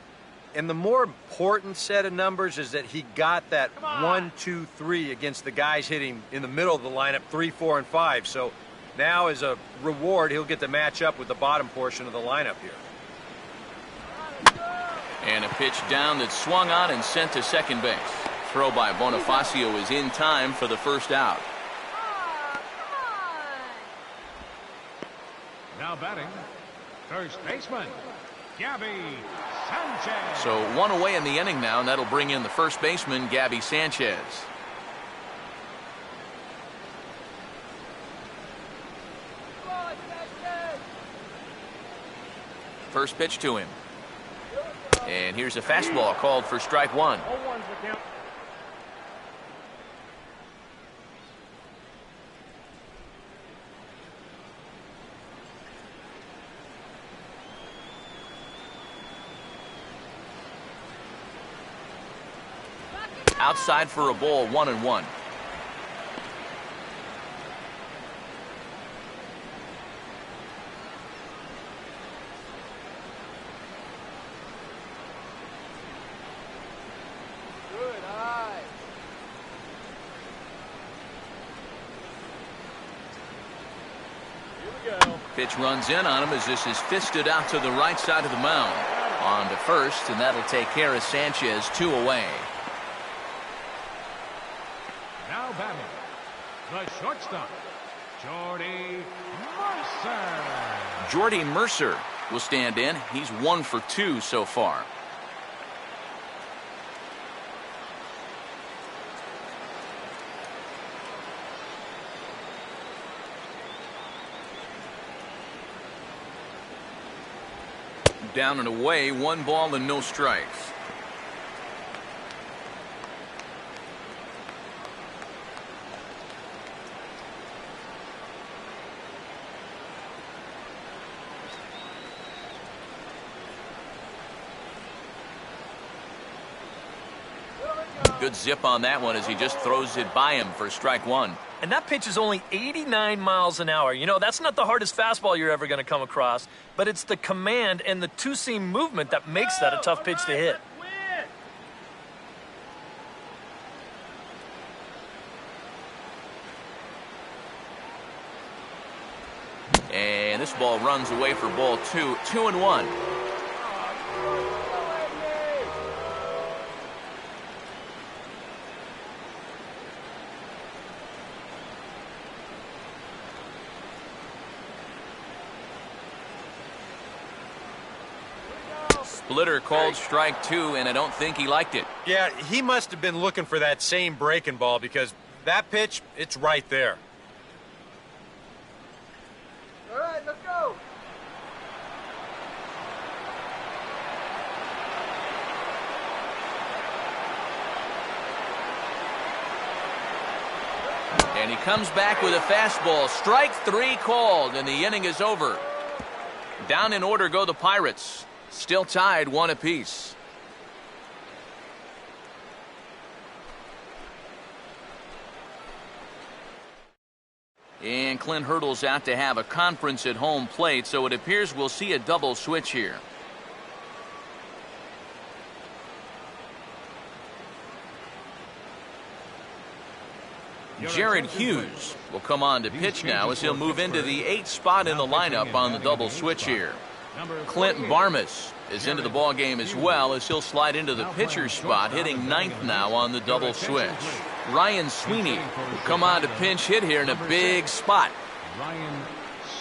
And the more important set of numbers is that he got that 1-2-3 against the guys hitting in the middle of the lineup, 3, 4, and 5. So now as a reward, he'll get to match up with the bottom portion of the lineup here. And a pitch down that's swung on and sent to second base. Throw by Bonifacio is in time for the first out. Now batting, first baseman, Gabby Sanchez. So 1 away in the inning now, and that'll bring in the first baseman, Gabby Sanchez. First pitch to him. And here's a fastball called for strike 1. Outside for a ball, 1-1. Good eye. Here we go. Pitch runs in on him as this is fisted out to the right side of the mound. On to first, and that'll take care of Sanchez, 2 away. Now batting, the shortstop, Jordy Mercer. Jordy Mercer will stand in. He's 1 for 2 so far. Down and away, 1 ball and no strikes. Good zip on that one as he just throws it by him for strike one. And that pitch is only 89 miles an hour. You know, that's not the hardest fastball you're ever going to come across, but it's the command and the two-seam movement that makes that a tough pitch to hit. And this ball runs away for ball two. 2-1. Splitter called strike two, and I don't think he liked it. Yeah, he must have been looking for that same breaking ball because that pitch, it's right there. All right, let's go. And he comes back with a fastball. Strike three called, and the inning is over. Down in order go the Pirates. Still tied, one apiece. And Clint Hurdle's out to have a conference at home plate, so it appears we'll see a double switch here. Jared Hughes will come on to pitch now as he'll move into the 8th spot in the lineup on the double switch here. Clint Barmas is into the ball game as well as he'll slide into the pitcher's spot, hitting 9th now on the double switch. Ryan Sweeney will come on to pinch hit here in a big spot. Ryan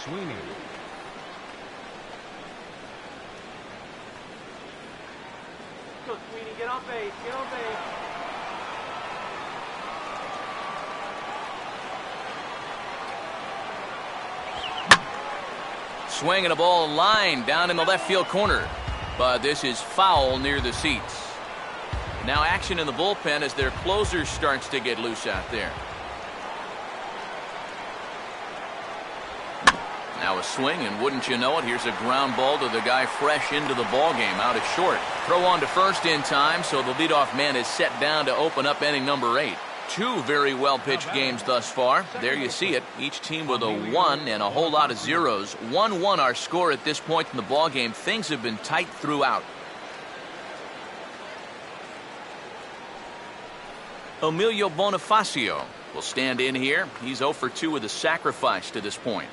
Sweeney. Go, Sweeney, get on base, get on base. Swinging a ball line down in the left field corner, but this is foul near the seats. Now action in the bullpen as their closer starts to get loose out there. Now a swing, and wouldn't you know it, here's a ground ball to the guy fresh into the ball game out at short. Throw on to first in time, so the leadoff man is set down to open up inning number 8. Two very well-pitched games thus far. There you see it. Each team with a 1 and a whole lot of zeros. 1-1 our score at this point in the ball game. Things have been tight throughout. Emilio Bonifacio will stand in here. He's 0 for 2 with a sacrifice to this point.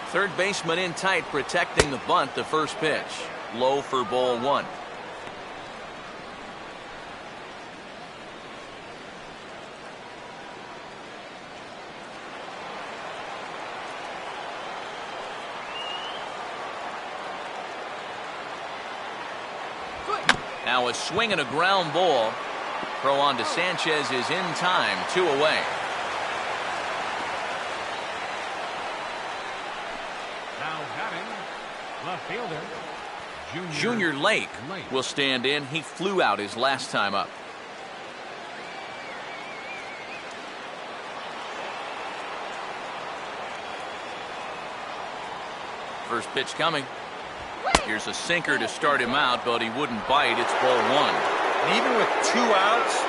Third baseman in tight, protecting the bunt. The first pitch. Low for ball 1. Now a swing and a ground ball. Throw on to Sanchez is in time. 2 away. Left fielder, Junior Lake will stand in. He flew out his last time up. First pitch coming. Here's a sinker to start him out, but he wouldn't bite. It's ball 1. And even with 2 outs,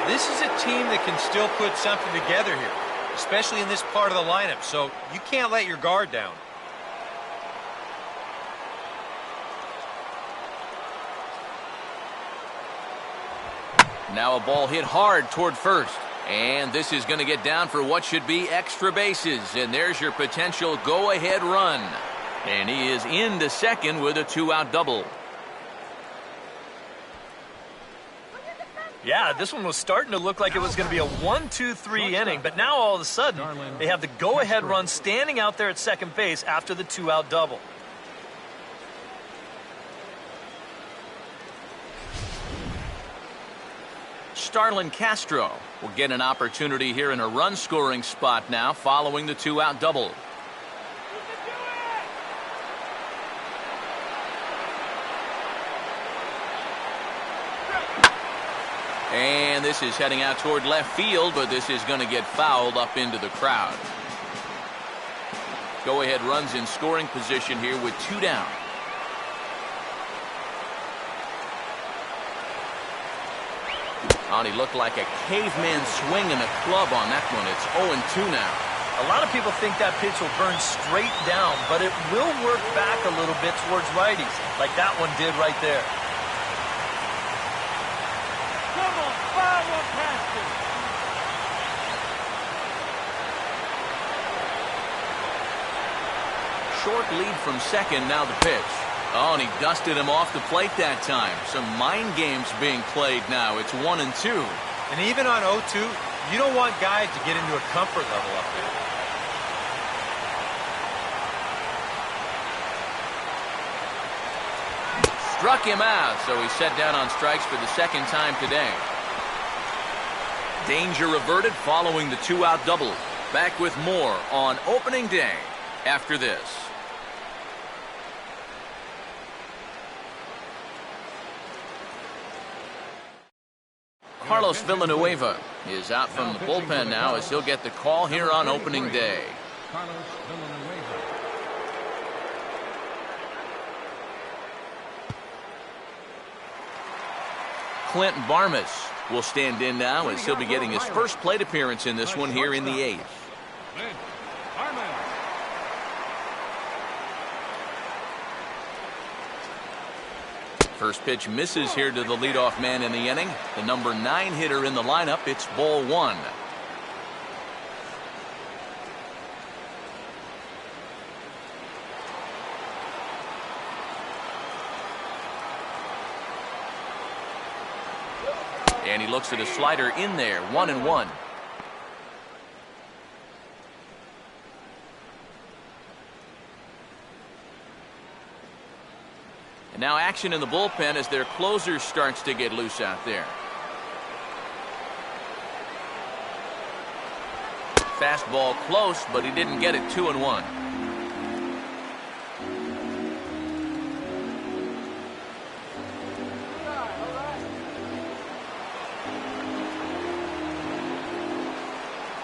this is a team that can still put something together here, especially in this part of the lineup, so you can't let your guard down. Now a ball hit hard toward first. And this is going to get down for what should be extra bases. And there's your potential go-ahead run. And he is into second with a 2-out double. Yeah, this one was starting to look like it was going to be a 1-2-3 inning, but now all of a sudden they have the go-ahead run standing out there at second base after the 2-out double. Starlin Castro will get an opportunity here in a run-scoring spot now following the 2-out double. And this is heading out toward left field, but this is going to get fouled up into the crowd. Go-ahead runs in scoring position here with 2 down. He looked like a caveman swinging a club on that one. It's 0-2 now. A lot of people think that pitch will burn straight down, but it will work back a little bit towards righties, like that one did right there. Come on, fire one past him. Short lead from second, now the pitch. And he dusted him off the plate that time. Some mind games being played now. It's 1-2. And even on 0-2, you don't want guys to get into a comfort level up there. Struck him out, so he's set down on strikes for the second time today. Danger averted following the 2-out double. Back with more on opening day after this. Carlos Villanueva is out from the bullpen now as he'll get the call here on opening day. Carlos Villanueva. Clint Barmas will stand in now as he'll be getting his first plate appearance in this one here in the 8th. Clint Barmas. First pitch misses here to the leadoff man in the inning. The number 9 hitter in the lineup. It's ball 1. And he looks at a slider in there. 1-1. And now action in the bullpen as their closer starts to get loose out there. Fastball close, but he didn't get it. 2-1.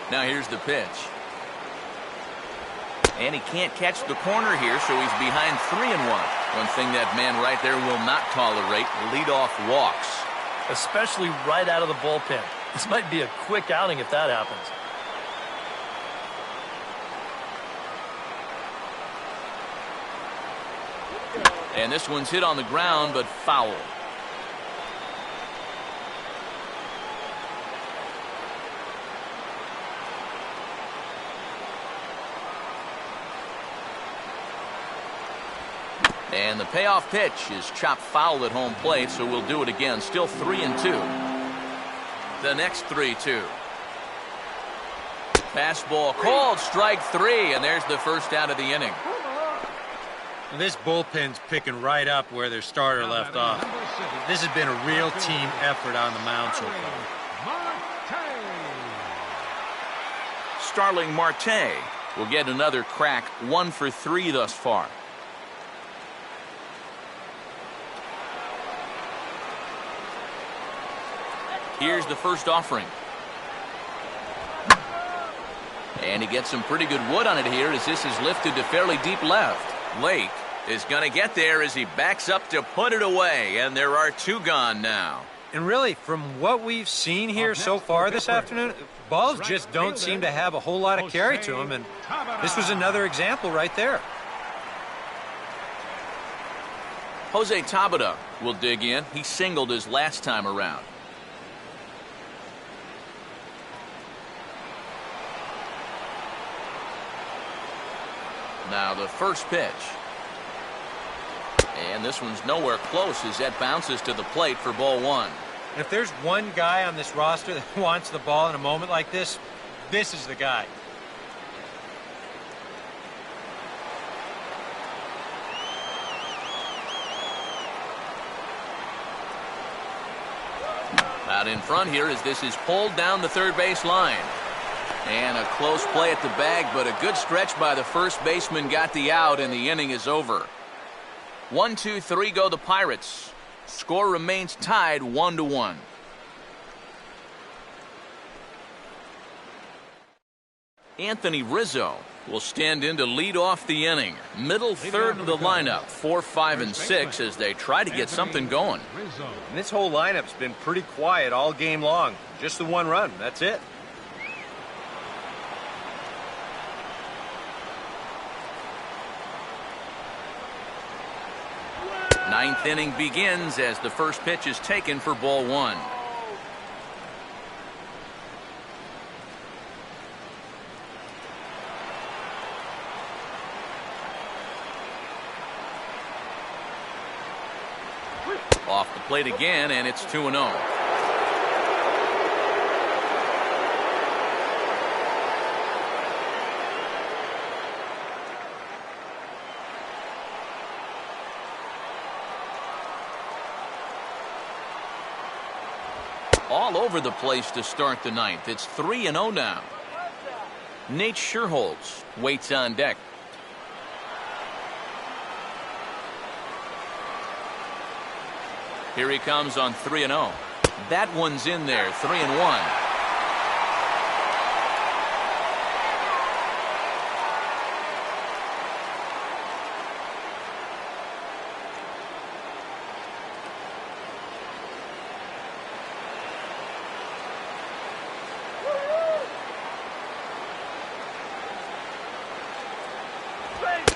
Now here's the pitch. And he can't catch the corner here, so he's behind 3-1. One thing that man right there will not tolerate, leadoff walks. Especially right out of the bullpen. This might be a quick outing if that happens. And this one's hit on the ground, but foul. And the payoff pitch is chopped foul at home plate, so we'll do it again. Still 3-2. The next 3-2. Fastball called, strike 3, and there's the first out of the inning. This bullpen's picking right up where their starter left off. This has been a real team effort on the mound so far. Starling Marte will get another crack, 1 for 3 thus far. Here's the first offering. And he gets some pretty good wood on it here as this is lifted to fairly deep left. Lake is going to get there as he backs up to put it away, and there are 2 gone now. And really, from what we've seen here so far this afternoon, balls just don't seem to have a whole lot of carry to them, and this was another example right there. Jose Tabata will dig in. He singled his last time around. Now the first pitch. And this one's nowhere close as that bounces to the plate for ball 1. And if there's one guy on this roster that wants the ball in a moment like this, this is the guy. Out in front here as this is pulled down the third base line. And a close play at the bag, but a good stretch by the first baseman got the out, and the inning is over. 1-2-3 go the Pirates. Score remains tied 1-1. Anthony Rizzo will stand in to lead off the inning. Middle third of the lineup, 4, 5, and 6 as they try to get something going. And this whole lineup's been pretty quiet all game long. Just the one run, that's it. Ninth inning begins as the first pitch is taken for ball 1. Off the plate again, and it's 2-0. All over the place to start the ninth. It's 3-0 now. Nate Scherholz waits on deck. Here he comes on 3-0. That one's in there, 3-1.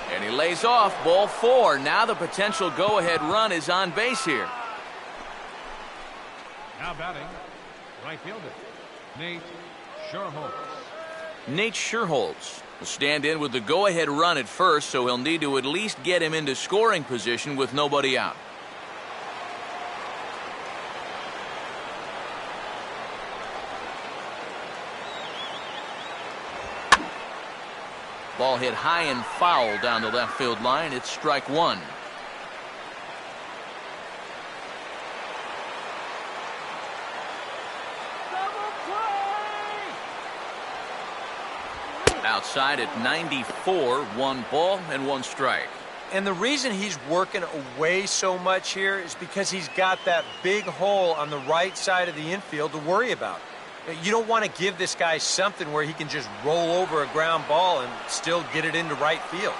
And he lays off, ball 4. Now the potential go-ahead run is on base here. Now batting, right fielder, Nate Scherholz. Nate Scherholz will stand in with the go-ahead run at first, so he'll need to at least get him into scoring position with nobody out. Ball hit high and foul down the left field line. It's strike 1. Outside at 94, 1 ball and 1 strike. And the reason he's working away so much here is because he's got that big hole on the right side of the infield to worry about. You don't want to give this guy something where he can just roll over a ground ball and still get it into right field.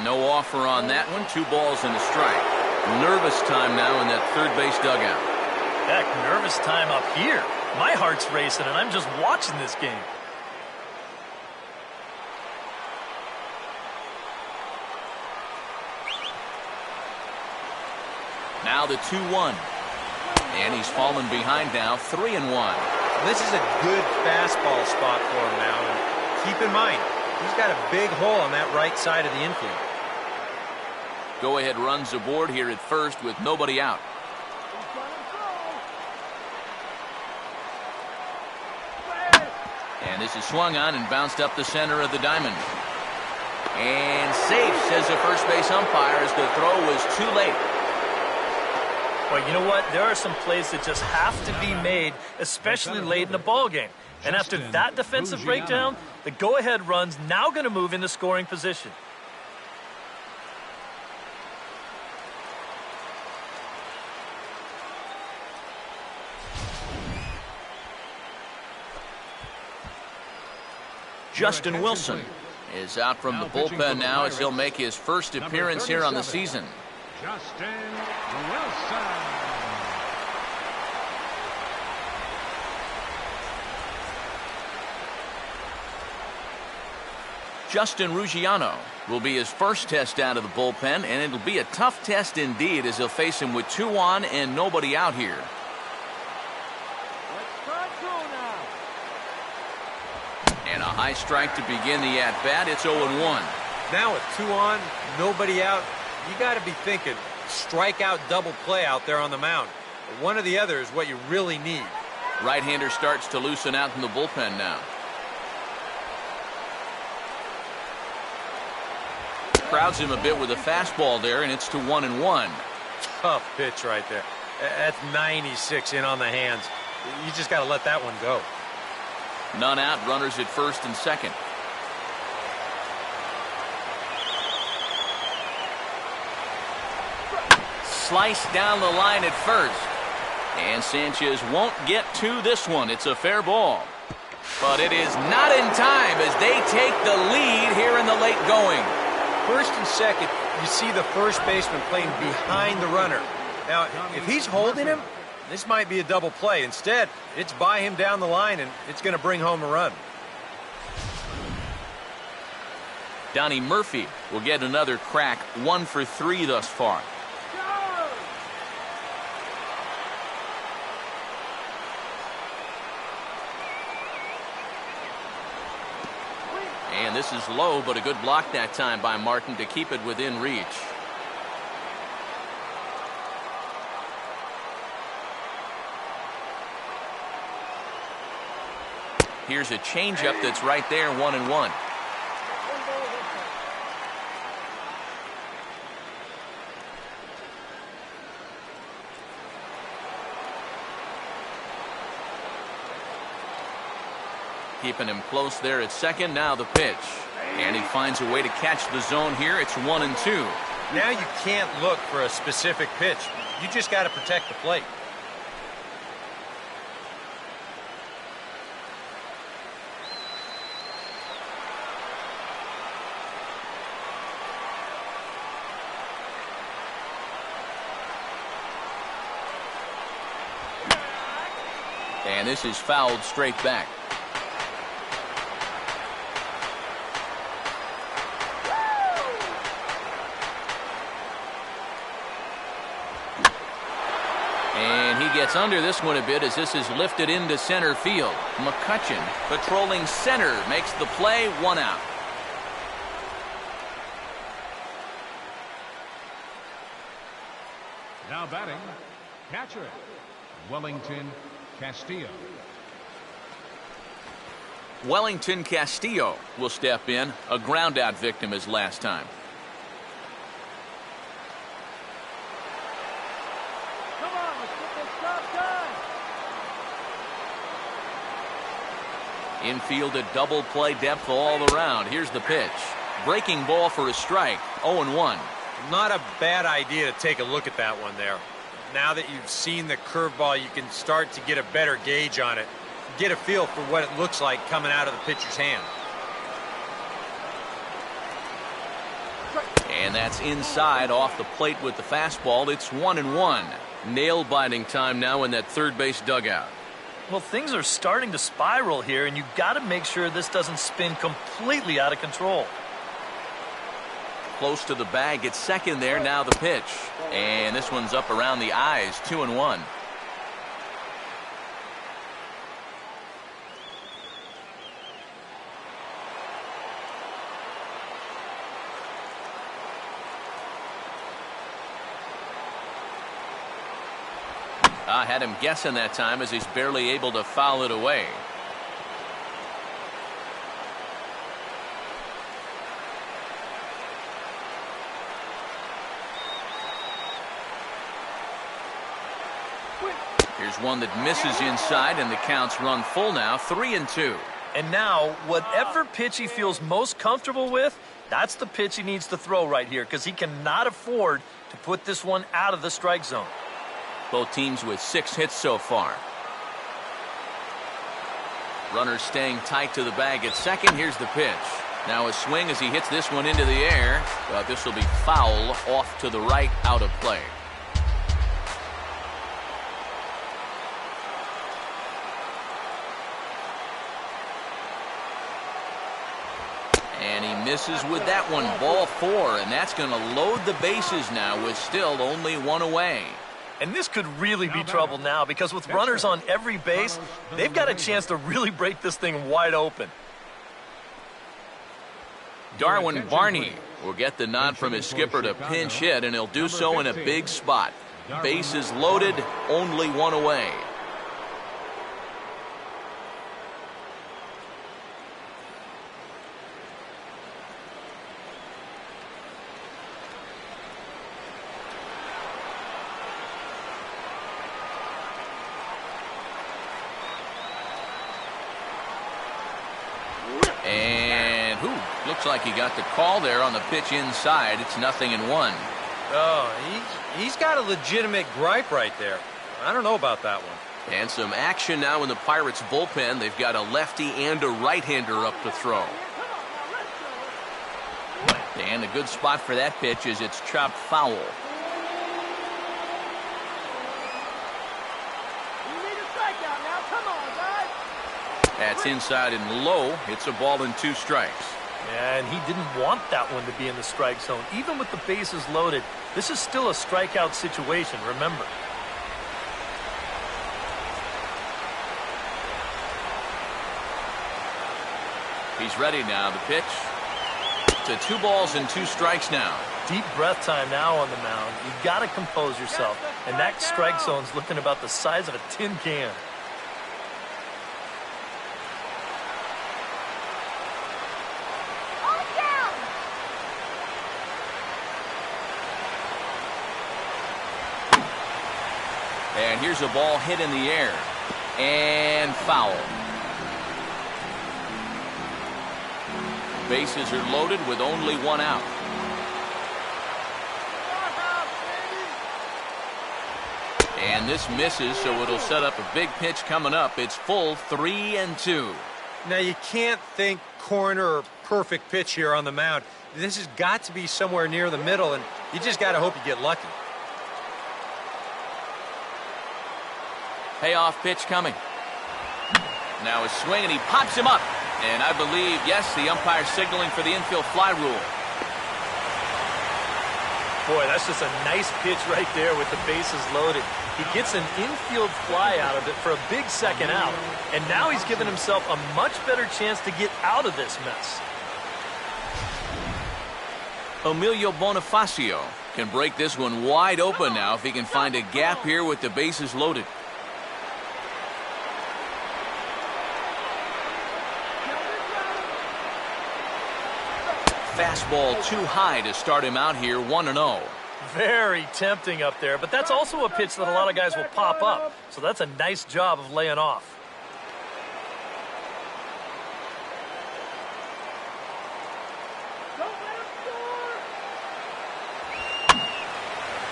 No offer on that one. 2 balls and a strike. Nervous time now in that third base dugout. Heck, nervous time up here. My heart's racing and I'm just watching this game. Now the 2-1. And he's fallen behind now, 3-1. This is a good fastball spot for him now. And keep in mind, he's got a big hole on that right side of the infield. Go-ahead runs aboard here at first with nobody out. And this is swung on and bounced up the center of the diamond. And safe, says the first base umpire, as the throw was too late. Well, you know what? There are some plays that just have to be made, especially late in the ball game. And after that defensive breakdown, the go-ahead run's now going to move into scoring position. Justin Wilson is out from the bullpen now as he'll make his first appearance here on the season. Justin Wilson. Justin Ruggiano will be his first test out of the bullpen, and it'll be a tough test indeed as he'll face him with 2 on and nobody out here. And a high strike to begin the at-bat. It's 0-1. Now with 2 on, nobody out, you got to be thinking strikeout double play out there on the mound. One or the other is what you really need. Right-hander starts to loosen out in the bullpen now. Crowds him a bit with a fastball there, and it's to 1-1. Tough pitch right there. That's 96 in on the hands. You just got to let that one go. None out, runners at first and second. Sliced down the line at first. And Sanchez won't get to this one. It's a fair ball. But it is not in time as they take the lead here in the late going. First and second, you see the first baseman playing behind the runner. Now, if he's holding him, this might be a double play. Instead, it's by him down the line, and it's going to bring home a run. Donnie Murphy will get another crack, 1 for 3 thus far. And this is low, but a good block that time by Martin to keep it within reach. Here's a changeup that's right there, 1-1. Keeping him close there at second. Now the pitch. And he finds a way to catch the zone here. It's 1-2. Now you can't look for a specific pitch. You just got to protect the plate. And this is fouled straight back. And he gets under this one a bit as this is lifted into center field. McCutchen patrolling center makes the play, 1 out. Now batting, catcher, Wellington Castillo. Wellington Castillo will step in, a ground out victim as last time. Come on, let's get this job done. Infield a double play depth all around. Here's the pitch. Breaking ball for a strike, 0-1. Not a bad idea to take a look at that one there. Now that you've seen the curveball, you can start to get a better gauge on it. Get a feel for what it looks like coming out of the pitcher's hand. And that's inside off the plate with the fastball. It's 1-1. Nail-biting time now in that third base dugout. Well, things are starting to spiral here, and you've got to make sure this doesn't spin completely out of control. Close to the bag at second there. Now the pitch. And this one's up around the eyes, 2-1. I had him guessing that time as he's barely able to foul it away. Here's one that misses inside, and the count's run full now, 3-2. And now, whatever pitch he feels most comfortable with, that's the pitch he needs to throw right here, because he cannot afford to put this one out of the strike zone. Both teams with 6 hits so far. Runners staying tight to the bag at second. Here's the pitch. Now a swing as he hits this one into the air, but this will be foul off to the right, out of play. And he misses with that one, ball 4, and that's going to load the bases now with still only 1 away. And this could really be trouble now, because with runners on every base, they've got a chance to really break this thing wide open. Darwin Barney will get the nod from his skipper to pinch hit, and he'll do so in a big spot. Bases loaded, only 1 away. And looks like he got the call there on the pitch inside. It's 0-1. Oh, he's got a legitimate gripe right there. I don't know about that one. And some action now in the Pirates bullpen. They've got a lefty and a right-hander up to throw. And a good spot for that pitch is it's chopped foul. That's inside and low. It's a ball and 2 strikes. And he didn't want that one to be in the strike zone. Even with the bases loaded, this is still a strikeout situation, remember. He's ready now. The pitch to 2 balls and 2 strikes now. Deep breath time now on the mound. You got to compose yourself. And that strike zone's looking about the size of a tin can. And here's a ball hit in the air. And foul. Bases are loaded with only 1 out. And this misses, so it'll set up a big pitch coming up. It's full 3-2. Now, you can't think corner or perfect pitch here on the mound. This has got to be somewhere near the middle, and you just got to hope you get lucky. Payoff pitch coming. Now a swing, and he pops him up. And I believe, yes, the umpire signaling for the infield fly rule. Boy, that's just a nice pitch right there with the bases loaded. He gets an infield fly out of it for a big second out. And now he's given himself a much better chance to get out of this mess. Emilio Bonifacio can break this one wide open now if he can find a gap here with the bases loaded. Fastball too high to start him out here, 1-0. Very tempting up there, but that's also a pitch that a lot of guys will pop up. So that's a nice job of laying off.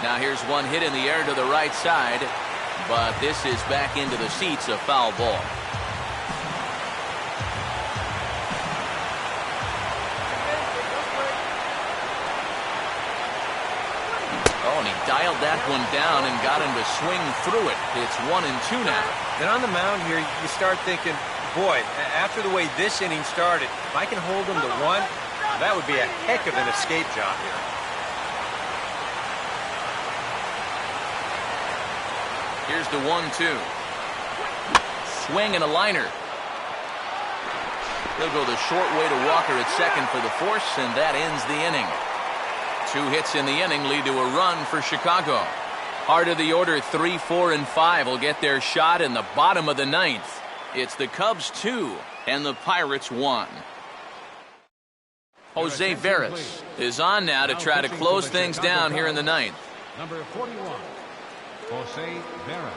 Now here's one hit in the air to the right side, but this is back into the seats, a foul ball. Oh, and he dialed that one down and got him to swing through it. It's 1-2 now. Then on the mound here, you start thinking, boy, after the way this inning started, if I can hold him to 1, that would be a heck of an escape job here. Here's the 1-2. Swing and a liner. He'll go the short way to Walker at second for the force, and that ends the inning. 2 hits in the inning lead to a run for Chicago. Heart of the order, 3, 4, and 5 will get their shot in the bottom of the 9th. It's the Cubs 2 and the Pirates 1. Jose Veras is on now to try to close things down here in the 9th. Number 41, Jose Veras.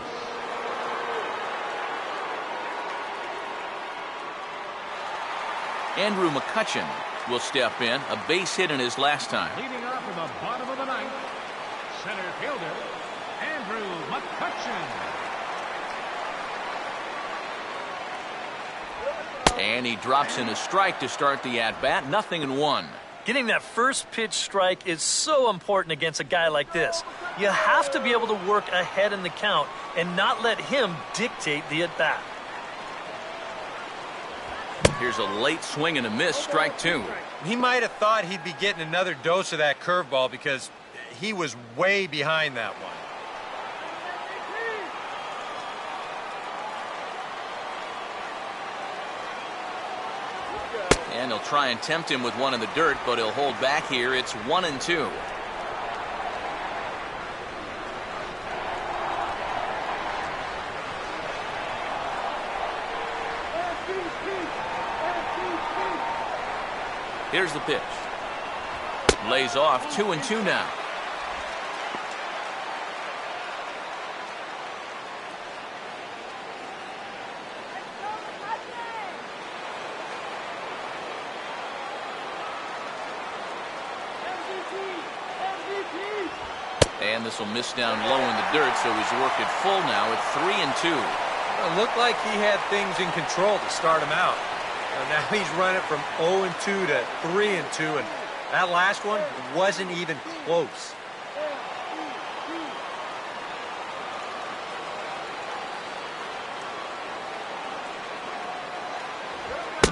Andrew McCutchen will step in, a base hit in his last time. Leading off in the bottom of the 9th, center fielder, Andrew McCutchen. And he drops in a strike to start the at-bat, 0-1. Getting that first pitch strike is so important against a guy like this. You have to be able to work ahead in the count and not let him dictate the at-bat. Here's a late swing and a miss, strike 2. He might have thought he'd be getting another dose of that curveball because he was way behind that one. And he'll try and tempt him with one in the dirt, but he'll hold back here. It's 1-2. Here's the pitch. Lays off, 2-2 now. And And this will miss down low in the dirt, so he's worked it full now at 3-2. It looked like he had things in control to start him out. Now he's running from 0-2 to 3-2, and that last one wasn't even close.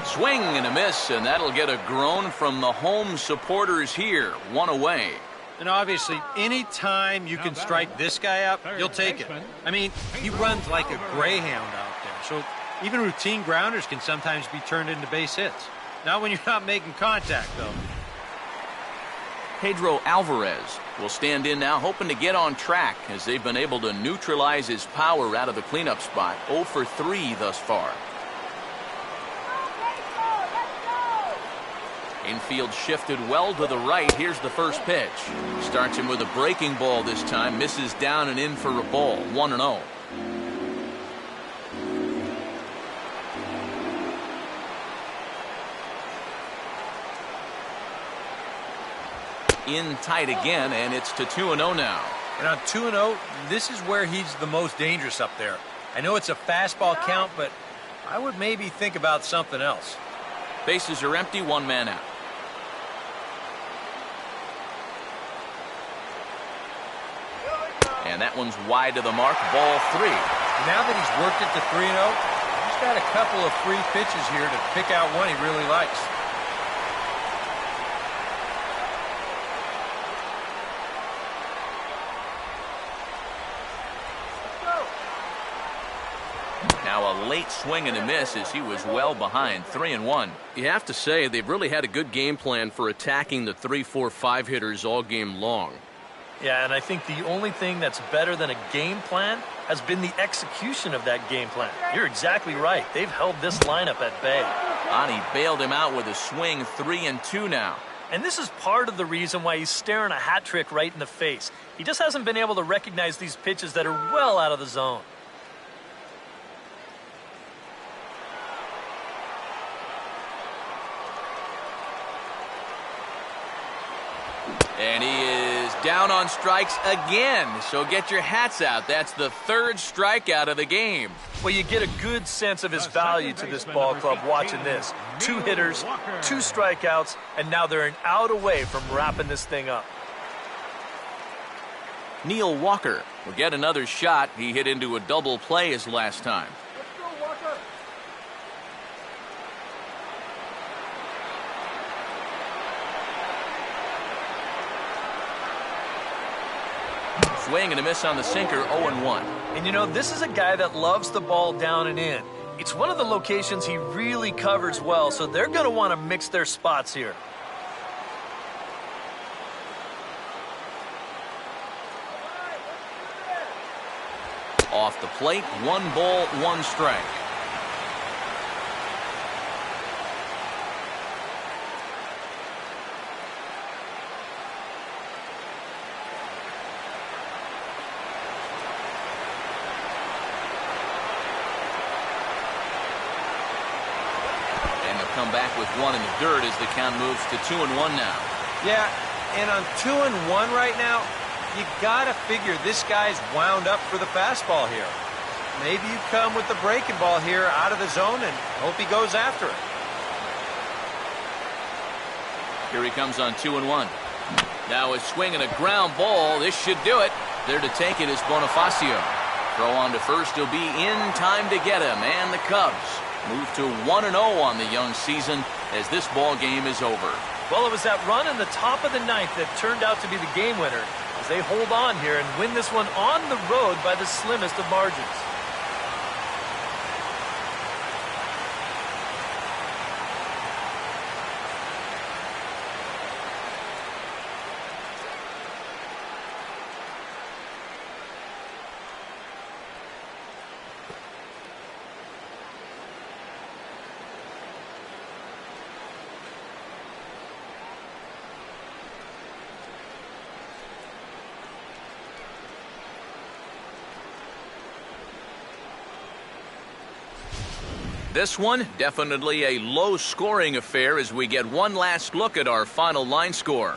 Swing and a miss, and that'll get a groan from the home supporters here. One away. And obviously, any time you can strike this guy up, you'll take it. I mean, he runs like a greyhound out there. So even routine grounders can sometimes be turned into base hits. Not when you're not making contact, though. Pedro Alvarez will stand in now, hoping to get on track as they've been able to neutralize his power out of the cleanup spot. 0 for 3 thus far. Infield shifted well to the right. Here's the first pitch. Starts him with a breaking ball this time. Misses down and in for a ball. 1-0. In tight again, and it's to 2-0 now. And on 2-0, this is where he's the most dangerous up there. I know it's a fastball count, but I would maybe think about something else. Bases are empty, one man out. And that one's wide to the mark, ball 3. Now that he's worked it to 3-0, he's got a couple of free pitches here to pick out one he really likes. Now a late swing and a miss as he was well behind. 3-1. You have to say they've really had a good game plan for attacking the 3, 4, 5 hitters all game long. Yeah, and I think the only thing that's better than a game plan has been the execution of that game plan. You're exactly right. They've held this lineup at bay. Ani bailed him out with a swing. 3-2 now. And this is part of the reason why he's staring a hat trick right in the face. He just hasn't been able to recognize these pitches that are well out of the zone. And he is down on strikes again. So get your hats out. That's the 3rd strikeout of the game. Well, you get a good sense of his value to this ball club watching this. 2 hitters, 2 strikeouts, and now they're an out away from wrapping this thing up. Neil Walker will get another shot. He hit into a double play his last time. Swing and a miss on the sinker. 0-1. And you know, this is a guy that loves the ball down and in. It's one of the locations he really covers well, so they're going to want to mix their spots here. Off the plate, 1 ball, 1 strike. Come back with 1 in the dirt as the count moves to 2-1 now. Yeah, and on 2-1 right now, you gotta figure this guy's wound up for the fastball here. Maybe you come with the breaking ball here out of the zone and hope he goes after it. Here he comes on 2-1. Now a swing and a ground ball. This should do it. There to take it is Bonifacio. Throw on to first. He'll be in time to get him. And the Cubs move to 1-0 on the young season as this ball game is over. Well, it was that run in the top of the 9th that turned out to be the game winner as they hold on here and win this one on the road by the slimmest of margins. This one, definitely a low-scoring affair as we get one last look at our final line score.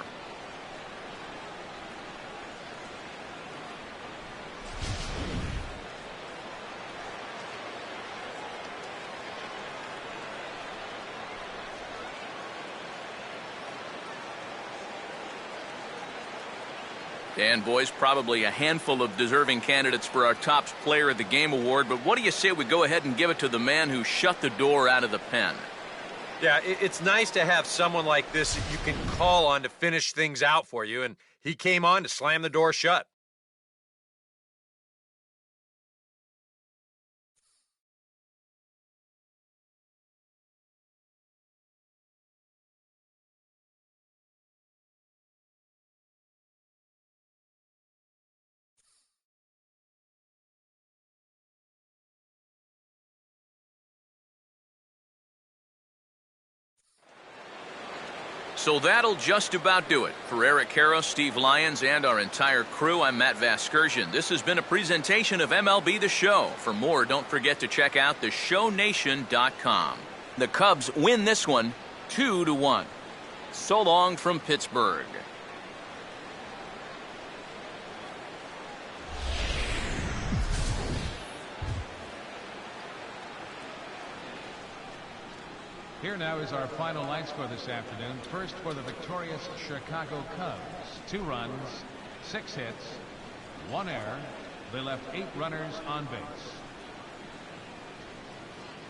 And, boys, probably a handful of deserving candidates for our top player of the game award, but what do you say we go ahead and give it to the man who shut the door out of the pen? Yeah, it's nice to have someone like this that you can call on to finish things out for you, and he came on to slam the door shut. So that'll just about do it. For Eric Karros, Steve Lyons, and our entire crew, I'm Matt Vasgersian. This has been a presentation of MLB The Show. For more, don't forget to check out theshownation.com. The Cubs win this one 2-1. So long from Pittsburgh. Here now is our final line score this afternoon. First for the victorious Chicago Cubs. 2 runs, 6 hits, 1 error. They left 8 runners on base.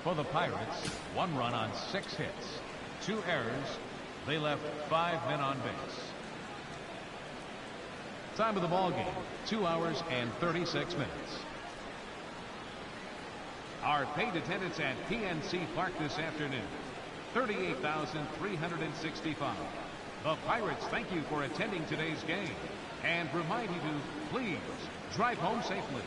For the Pirates, 1 run on 6 hits, 2 errors. They left 5 men on base. Time of the ball game, 2 hours and 36 minutes. Our paid attendance at PNC Park this afternoon, 38,365. The Pirates thank you for attending today's game and remind you to please drive home safely.